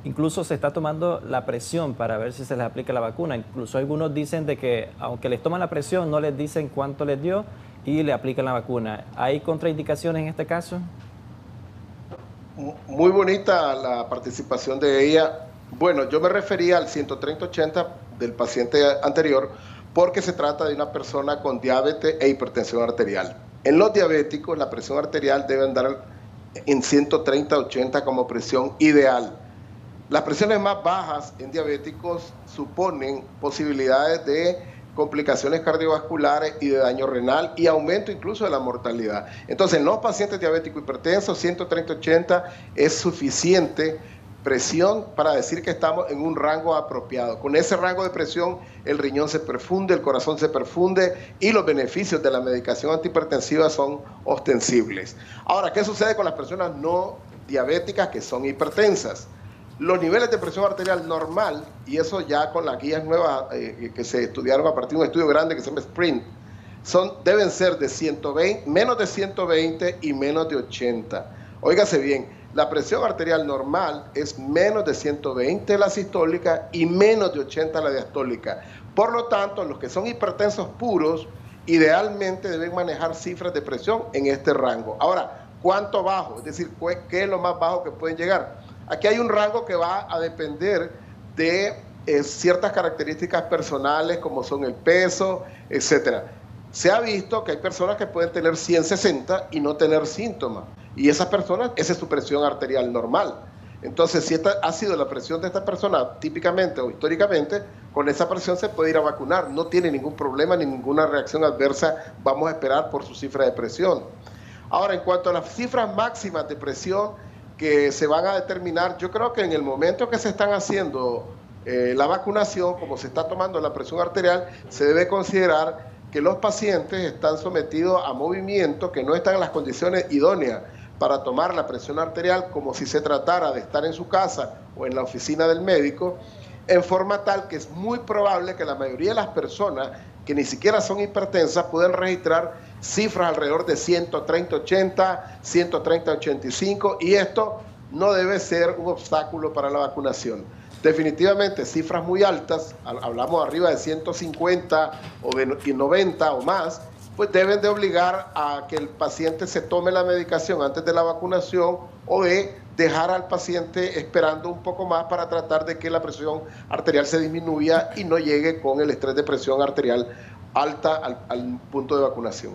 Speaker 2: incluso se está tomando la presión para ver si se les aplica la vacuna. Incluso algunos dicen de que aunque les toman la presión, no les dicen cuánto les dio y le aplican la vacuna. ¿Hay contraindicaciones en este caso?
Speaker 6: Muy bonita la participación de ella. Bueno, yo me refería al 130/80 del paciente anterior porque se trata de una persona con diabetes e hipertensión arterial. En los diabéticos la presión arterial debe andar en 130/80 como presión ideal. Las presiones más bajas en diabéticos suponen posibilidades de complicaciones cardiovasculares y de daño renal y aumento incluso de la mortalidad. Entonces, en los pacientes diabéticos hipertensos, 130/80 es suficiente presión para decir que estamos en un rango apropiado. Con ese rango de presión, el riñón se perfunde, el corazón se perfunde y los beneficios de la medicación antihipertensiva son ostensibles. Ahora, ¿qué sucede con las personas no diabéticas que son hipertensas? Los niveles de presión arterial normal, y eso ya con las guías nuevas que se estudiaron a partir de un estudio grande que se llama SPRINT, deben ser de 120, menos de 120 y menos de 80. Óigase bien, la presión arterial normal es menos de 120 la sistólica y menos de 80 la diastólica. Por lo tanto, los que son hipertensos puros, idealmente deben manejar cifras de presión en este rango. Ahora, ¿cuánto bajo? Es decir, ¿qué es lo más bajo que pueden llegar? Aquí hay un rango que va a depender de ciertas características personales como son el peso, etcétera. Se ha visto que hay personas que pueden tener 160 y no tener síntomas. Y esas personas, esa es su presión arterial normal. Entonces, si esta ha sido la presión de esta persona típicamente o históricamente, con esa presión se puede ir a vacunar. No tiene ningún problema ni ninguna reacción adversa. Vamos a esperar por su cifra de presión. Ahora, en cuanto a las cifras máximas de presión que se van a determinar, yo creo que en el momento que se están haciendo la vacunación, como se está tomando la presión arterial, se debe considerar que los pacientes están sometidos a movimientos que no están en las condiciones idóneas para tomar la presión arterial, como si se tratara de estar en su casa o en la oficina del médico, en forma tal que es muy probable que la mayoría de las personas que ni siquiera son hipertensas pueden registrar cifras alrededor de 130/80, 130/85, y esto no debe ser un obstáculo para la vacunación. Definitivamente cifras muy altas, hablamos arriba de 150 o de 90 o más, pues deben de obligar a que el paciente se tome la medicación antes de la vacunación o de dejar al paciente esperando un poco más para tratar de que la presión arterial se disminuya y no llegue con el estrés de presión arterial alta al punto de vacunación.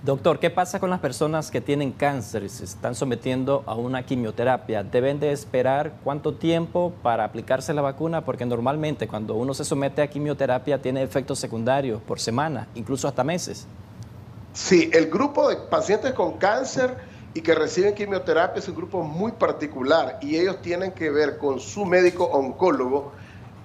Speaker 2: Doctor, ¿qué pasa con las personas que tienen cáncer y se están sometiendo a una quimioterapia? ¿Deben de esperar cuánto tiempo para aplicarse la vacuna? Porque normalmente cuando uno se somete a quimioterapia tiene efectos secundarios por semana, incluso hasta meses.
Speaker 6: Sí, el grupo de pacientes con cáncer y que reciben quimioterapia es un grupo muy particular y ellos tienen que ver con su médico oncólogo,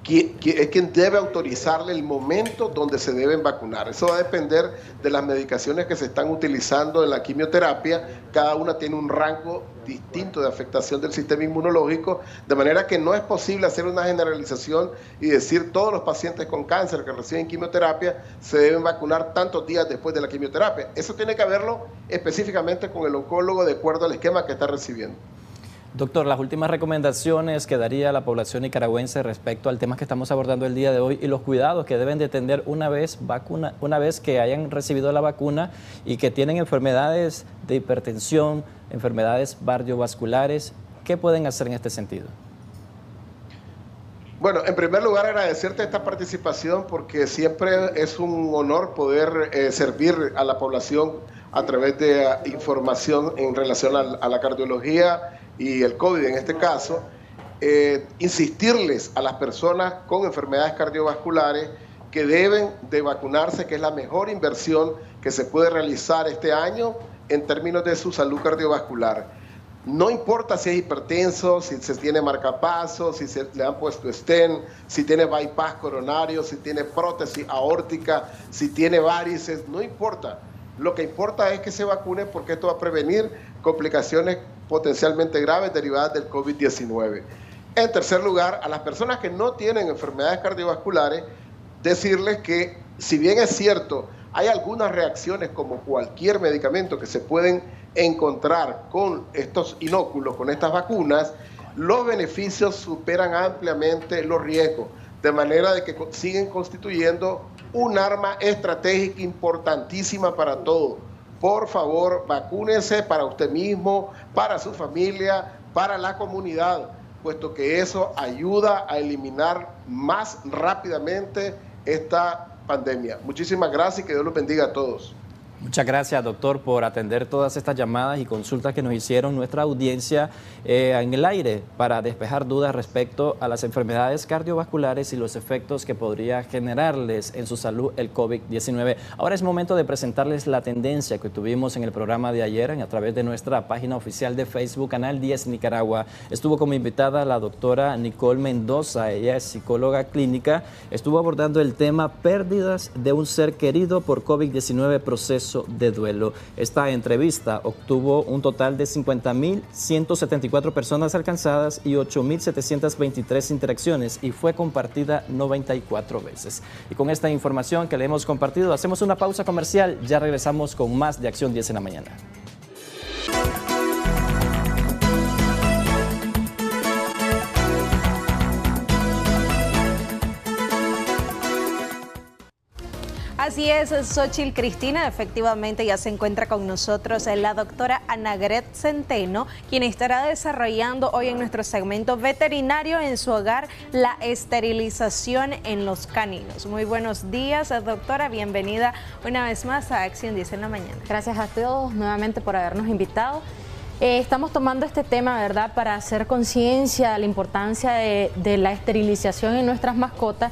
Speaker 6: que es quien debe autorizarle el momento donde se deben vacunar. Eso va a depender de las medicaciones que se están utilizando en la quimioterapia. Cada una tiene un rango distinto de afectación del sistema inmunológico, de manera que no es posible hacer una generalización y decir todos los pacientes con cáncer que reciben quimioterapia se deben vacunar tantos días después de la quimioterapia. Eso tiene que verlo específicamente con el oncólogo de acuerdo al esquema que está recibiendo.
Speaker 2: Doctor, las últimas recomendaciones que daría a la población nicaragüense respecto al tema que estamos abordando el día de hoy y los cuidados que deben de tener una vez que hayan recibido la vacuna y que tienen enfermedades de hipertensión, enfermedades cardiovasculares, ¿qué pueden hacer en este sentido?
Speaker 6: Bueno, en primer lugar agradecerte esta participación porque siempre es un honor poder servir a la población a través de información en relación a la cardiología y el COVID en este caso. Insistirles a las personas con enfermedades cardiovasculares que deben de vacunarse, que es la mejor inversión que se puede realizar este año en términos de su salud cardiovascular. No importa si es hipertenso, si se tiene marcapasos, si se le han puesto stent, si tiene bypass coronario, si tiene prótesis aórtica, si tiene varices, no importa. Lo que importa es que se vacune porque esto va a prevenir complicaciones potencialmente graves derivadas del COVID-19. En tercer lugar, a las personas que no tienen enfermedades cardiovasculares, decirles que si bien es cierto, hay algunas reacciones como cualquier medicamento que se pueden encontrar con estos inóculos, con estas vacunas, los beneficios superan ampliamente los riesgos, de manera de que siguen constituyendo un arma estratégica importantísima para todos. Por favor, vacúnense para usted mismo, para su familia, para la comunidad, puesto que eso ayuda a eliminar más rápidamente esta pandemia. Muchísimas gracias y que Dios los bendiga a todos.
Speaker 2: Muchas gracias, doctor, por atender todas estas llamadas y consultas que nos hicieron nuestra audiencia en el aire para despejar dudas respecto a las enfermedades cardiovasculares y los efectos que podría generarles en su salud el COVID-19. Ahora es momento de presentarles la tendencia que tuvimos en el programa de ayer a través de nuestra página oficial de Facebook, Canal 10 Nicaragua. Estuvo como invitada la doctora Nicole Mendoza, ella es psicóloga clínica, estuvo abordando el tema pérdidas de un ser querido por COVID-19, proceso de duelo. Esta entrevista obtuvo un total de 50.174 personas alcanzadas y 8.723 interacciones y fue compartida 94 veces. Y con esta información que le hemos compartido, hacemos una pausa comercial. Ya regresamos con más de Acción 10 en la mañana.
Speaker 18: Así es, Xochitl Cristina, efectivamente ya se encuentra con nosotros la doctora Anagret Centeno, quien estará desarrollando hoy en nuestro segmento veterinario en su hogar la esterilización en los caninos. Muy buenos días, doctora, bienvenida una vez más a Acción 10 en la mañana.
Speaker 14: Gracias a todos nuevamente por habernos invitado. Estamos tomando este tema, ¿verdad?, para hacer conciencia de la importancia de la esterilización en nuestras mascotas,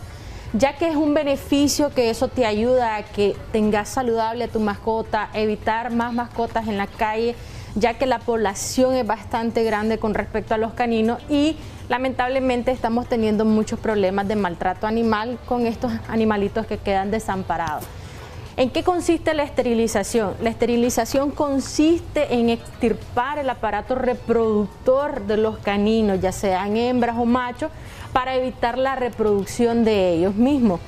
Speaker 14: ya que es un beneficio que eso te ayuda a que tengas saludable a tu mascota, evitar más mascotas en la calle, ya que la población es bastante grande con respecto a los caninos y lamentablemente estamos teniendo muchos problemas de maltrato animal con estos animalitos que quedan desamparados. ¿En qué consiste la esterilización? La esterilización consiste en extirpar el aparato reproductor de los caninos, ya sean hembras o machos, para evitar la reproducción de ellos mismos.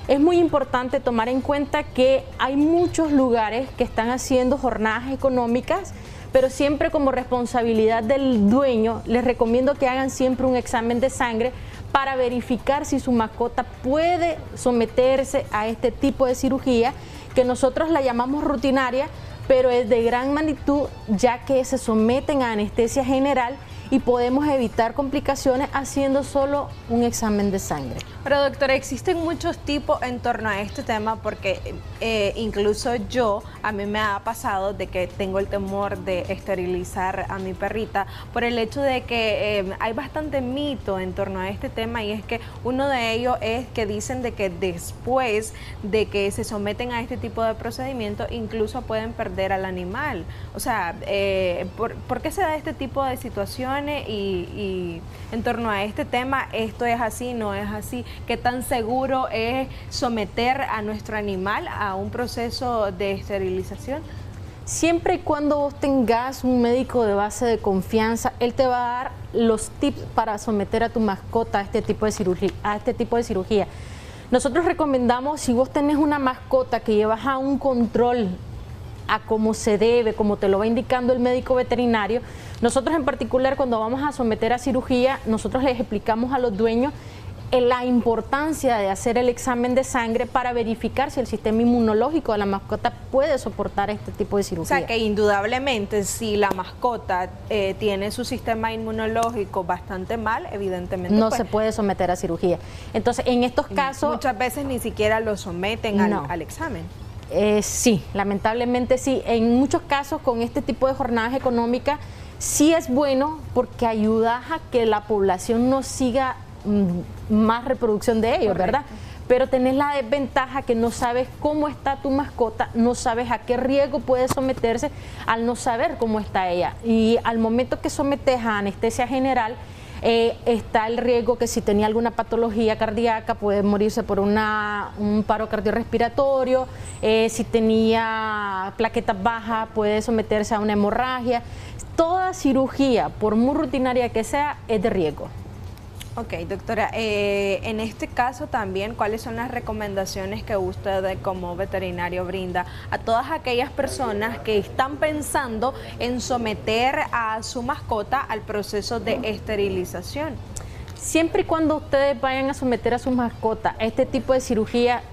Speaker 14: Es muy importante tomar en cuenta que hay muchos lugares que están haciendo jornadas económicas, pero siempre como responsabilidad del dueño, les recomiendo que hagan siempre un examen de sangre para verificar si su mascota puede someterse a este tipo de cirugía, que nosotros la llamamos rutinaria, pero es de gran magnitud, ya que se someten a anestesia general y podemos evitar complicaciones haciendo solo un examen de sangre.
Speaker 18: Pero doctora, existen muchos tipos en torno a este tema porque incluso a mí me ha pasado de que tengo el temor de esterilizar a mi perrita por el hecho de que hay bastante mito en torno a este tema, y es que uno de ellos es que dicen de que después de que se someten a este tipo de procedimiento incluso pueden perder al animal. O sea, ¿por qué se da este tipo de situaciones? Y en torno a este tema, ¿esto es así, no es así? ¿Qué tan seguro es someter a nuestro animal a un proceso de esterilización?
Speaker 14: Siempre y cuando vos tengas un médico de base de confianza, él te va a dar los tips para someter a tu mascota a este tipo de cirugía. Nosotros recomendamos, si vos tenés una mascota que llevas a un control a como se debe, como te lo va indicando el médico veterinario, Nosotros en particular, cuando vamos a someter a cirugía, nosotros les explicamos a los dueños la importancia de hacer el examen de sangre para verificar si el sistema inmunológico de la mascota puede soportar este tipo de cirugía.
Speaker 18: O sea que indudablemente si la mascota tiene su sistema inmunológico bastante mal, evidentemente
Speaker 14: no se puede someter a cirugía. Entonces, en estos casos...
Speaker 18: Muchas veces ni siquiera lo someten al examen.
Speaker 14: Sí, lamentablemente sí. En muchos casos con este tipo de jornadas económicas sí es bueno porque ayuda a que la población no siga más reproducción de ellos, ¿verdad? Pero tenés la desventaja que no sabes cómo está tu mascota, no sabes a qué riesgo puede someterse al no saber cómo está ella. Y al momento que sometes a anestesia general, está el riesgo que si tenía alguna patología cardíaca puede morirse por un paro cardiorrespiratorio, si tenía plaquetas bajas puede someterse a una hemorragia. Toda cirugía, por muy rutinaria que sea, es de riesgo.
Speaker 18: Ok, doctora, en este caso también, ¿cuáles son las recomendaciones que usted como veterinario brinda a todas aquellas personas que están pensando en someter a su mascota al proceso de esterilización?
Speaker 14: Siempre y cuando ustedes vayan a someter a su mascota a este tipo de cirugía,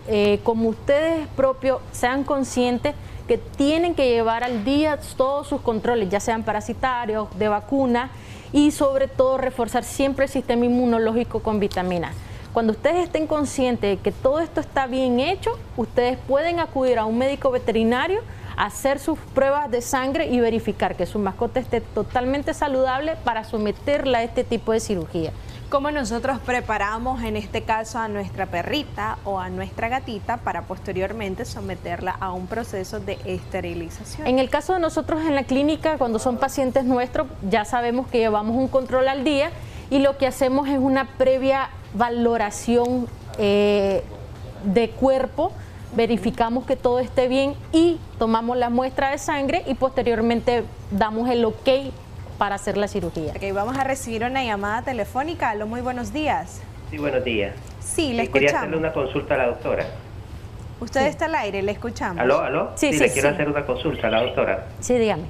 Speaker 14: como ustedes propios sean conscientes que tienen que llevar al día todos sus controles, ya sean parasitarios, de vacuna, y sobre todo reforzar siempre el sistema inmunológico con vitaminas. Cuando ustedes estén conscientes de que todo esto está bien hecho, ustedes pueden acudir a un médico veterinario, hacer sus pruebas de sangre y verificar que su mascota esté totalmente saludable para someterla a este tipo de cirugía.
Speaker 18: ¿Cómo nosotros preparamos en este caso a nuestra perrita o a nuestra gatita para posteriormente someterla a un proceso de esterilización?
Speaker 14: En el caso de nosotros en la clínica, cuando son pacientes nuestros, ya sabemos que llevamos un control al día y lo que hacemos es una previa valoración de cuerpo, verificamos que todo esté bien y tomamos la muestra de sangre y posteriormente damos el ok para hacer la cirugía.
Speaker 18: Ok, vamos a recibir una llamada telefónica. Aló, muy buenos días.
Speaker 15: Sí, buenos días.
Speaker 18: Sí, le escuchamos.
Speaker 15: Quería hacerle una consulta a la doctora.
Speaker 18: Usted está al aire, le escuchamos.
Speaker 15: ¿Aló?
Speaker 14: Sí,
Speaker 15: le quiero hacer una consulta a la doctora.
Speaker 14: Sí, dígame.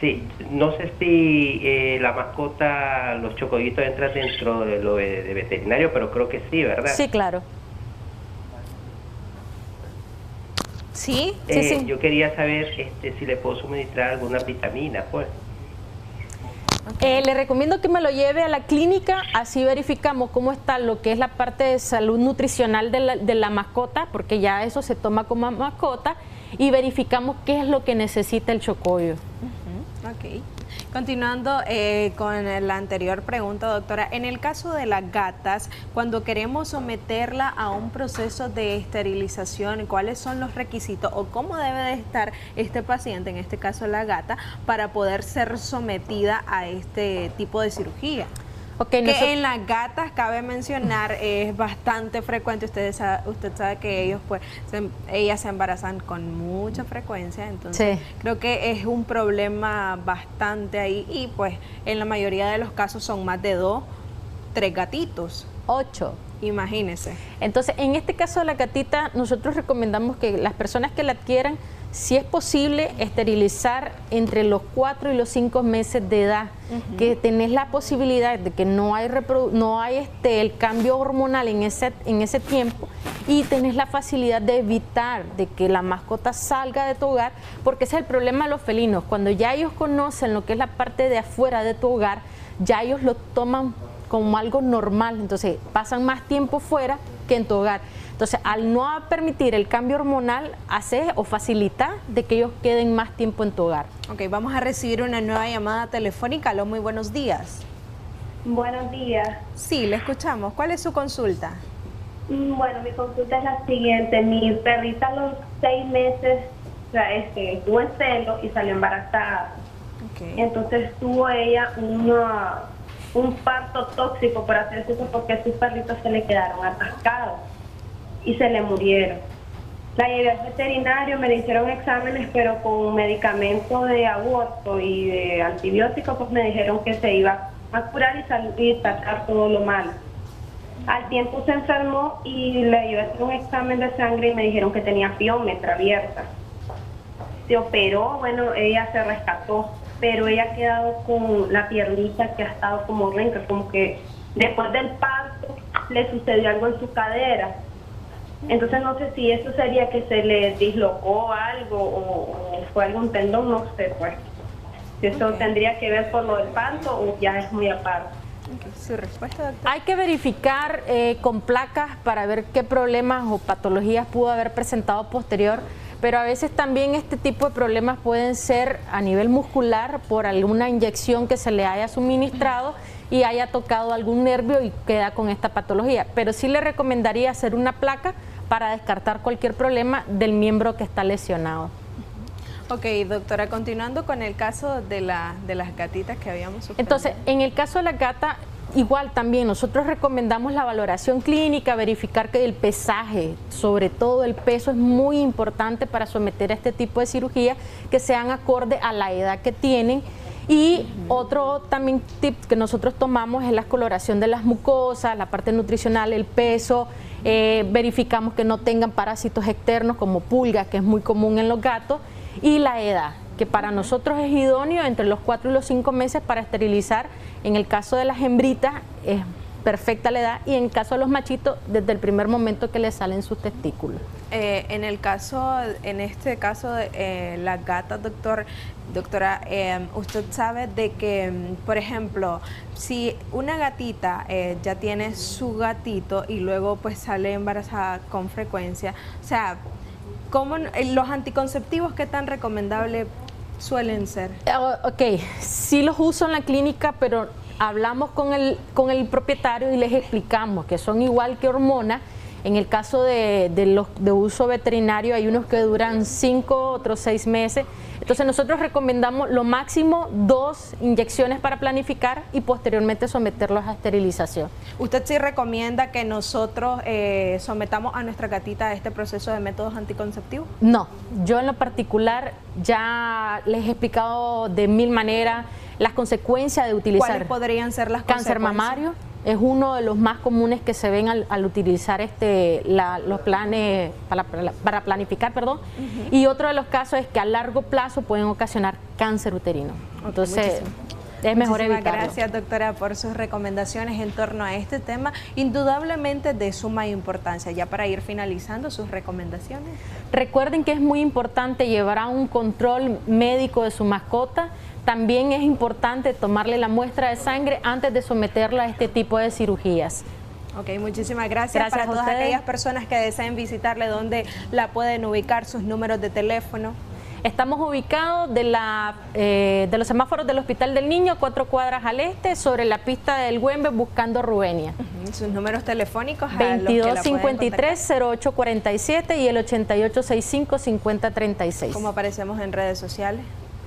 Speaker 15: Sí, no sé si la mascota, los chocoditos entran dentro de lo de veterinario, pero creo que sí, ¿verdad?
Speaker 14: Sí, claro.
Speaker 18: Sí,
Speaker 15: sí. Yo quería saber si le puedo suministrar alguna vitamina, pues.
Speaker 14: Le recomiendo que me lo lleve a la clínica, así verificamos cómo está lo que es la parte de salud nutricional de la mascota, porque ya eso se toma como mascota, y verificamos qué es lo que necesita el chocoyo.
Speaker 18: Ok. Continuando con la anterior pregunta, doctora, en el caso de las gatas, cuando queremos someterla a un proceso de esterilización, ¿cuáles son los requisitos o cómo debe de estar este paciente, en este caso la gata, para poder ser sometida a este tipo de cirugía?
Speaker 14: Okay,
Speaker 18: que en las gatas, cabe mencionar, es bastante frecuente, usted sabe que ellas se embarazan con mucha frecuencia, entonces creo que es un problema bastante ahí y pues en la mayoría de los casos son más de 2, 3 gatitos.
Speaker 14: 8.
Speaker 18: Imagínese.
Speaker 14: Entonces, en este caso de la gatita, nosotros recomendamos que las personas que la adquieran, si es posible, esterilizar entre los 4 y los 5 meses de edad, que tenés la posibilidad de que no hay el cambio hormonal en ese tiempo y tenés la facilidad de evitar de que la mascota salga de tu hogar, porque ese es el problema de los felinos. Cuando ya ellos conocen lo que es la parte de afuera de tu hogar, ya ellos lo toman como algo normal, entonces pasan más tiempo fuera que en tu hogar. Entonces, al no permitir el cambio hormonal, hace o facilita de que ellos queden más tiempo en tu hogar.
Speaker 18: Ok, vamos a recibir una nueva llamada telefónica. Aló, muy buenos días.
Speaker 17: Buenos días.
Speaker 18: Sí, le escuchamos. ¿Cuál es su consulta?
Speaker 17: Bueno, mi consulta es la siguiente. Mi perrita a los 6 meses tuvo el celo y salió embarazada. Okay. Entonces tuvo ella un parto tóxico, por así decirlo, porque a sus perritos se le quedaron atascados y se le murieron. La llevé al veterinario, me le hicieron exámenes, pero con medicamento de aborto y de antibióticos, pues me dijeron que se iba a curar y sacar todo lo malo. Al tiempo se enfermó y le iba a hacer un examen de sangre y me dijeron que tenía piómetra abierta. Se operó, bueno, ella se rescató, pero ella ha quedado con la piernita que ha estado como renca, como que después del parto le sucedió algo en su cadera. Entonces no sé si eso sería que se le dislocó algo o fue algún tendón, no sé pues. Si eso tendría que ver por lo del parto o ya es muy aparte.
Speaker 18: ¿Su respuesta, doctora?
Speaker 14: Hay que verificar con placas para ver qué problemas o patologías pudo haber presentado posterior, pero a veces también este tipo de problemas pueden ser a nivel muscular por alguna inyección que se le haya suministrado y haya tocado algún nervio y queda con esta patología. Pero sí le recomendaría hacer una placa para descartar cualquier problema del miembro que está lesionado.
Speaker 18: Ok, doctora, continuando con el caso de las gatitas que habíamos suspendido.
Speaker 14: Entonces, en el caso de la gata, igual también nosotros recomendamos la valoración clínica, verificar que el pesaje, sobre todo el peso, es muy importante para someter a este tipo de cirugía, que sean acorde a la edad que tienen. Y otro también tip que nosotros tomamos es la coloración de las mucosas, la parte nutricional, el peso, verificamos que no tengan parásitos externos como pulgas, que es muy común en los gatos, y la edad, que para nosotros es idóneo entre los 4 y los 5 meses para esterilizar. En el caso de las hembritas es perfecta la edad y en el caso de los machitos desde el primer momento que les salen sus testículos.
Speaker 18: En este caso de las gatas, doctora, usted sabe de que, por ejemplo, si una gatita ya tiene su gatito y luego pues sale embarazada con frecuencia, o sea, ¿cómo los anticonceptivos qué tan recomendables suelen ser?
Speaker 14: Ok, sí los uso en la clínica, pero hablamos con el propietario y les explicamos que son igual que hormonas. En el caso de uso veterinario hay unos que duran 5, otros 6 meses. Entonces nosotros recomendamos lo máximo 2 inyecciones para planificar y posteriormente someterlos a esterilización.
Speaker 18: ¿Usted sí recomienda que nosotros sometamos a nuestra gatita a este proceso de métodos anticonceptivos?
Speaker 14: No, yo en lo particular ya les he explicado de 1000 maneras las consecuencias de utilizar.
Speaker 18: ¿Cuáles podrían ser las
Speaker 14: cáncer mamario? Es uno de los más comunes que se ven al utilizar los planes para planificar, perdón. Y otro de los casos es que a largo plazo pueden ocasionar cáncer uterino. Entonces, es mejor evitarlo.
Speaker 18: Gracias, doctora, por sus recomendaciones en torno a este tema, indudablemente de suma importancia. Ya para ir finalizando, sus recomendaciones.
Speaker 14: Recuerden que es muy importante llevar a un control médico de su mascota. También es importante tomarle la muestra de sangre antes de someterla a este tipo de cirugías.
Speaker 18: Ok, muchísimas gracias. Para todas aquellas personas que deseen visitarle, ¿dónde la pueden ubicar? Sus números de teléfono.
Speaker 14: Estamos ubicados de los semáforos del Hospital del Niño, 4 cuadras al este, sobre la pista del Güembe, buscando Rubenia.
Speaker 18: Sus números telefónicos.
Speaker 14: 2253-0847 y el 8865-5036.
Speaker 18: ¿Cómo aparecemos en redes sociales?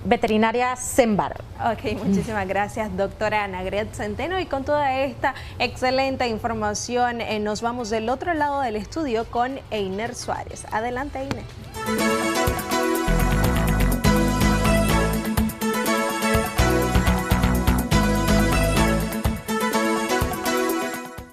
Speaker 14: Veterinaria Sembar.
Speaker 18: Ok, muchísimas gracias, doctora Anagret Centeno. Y con toda esta excelente información, nos vamos del otro lado del estudio con Einer Suárez. Adelante, Einer.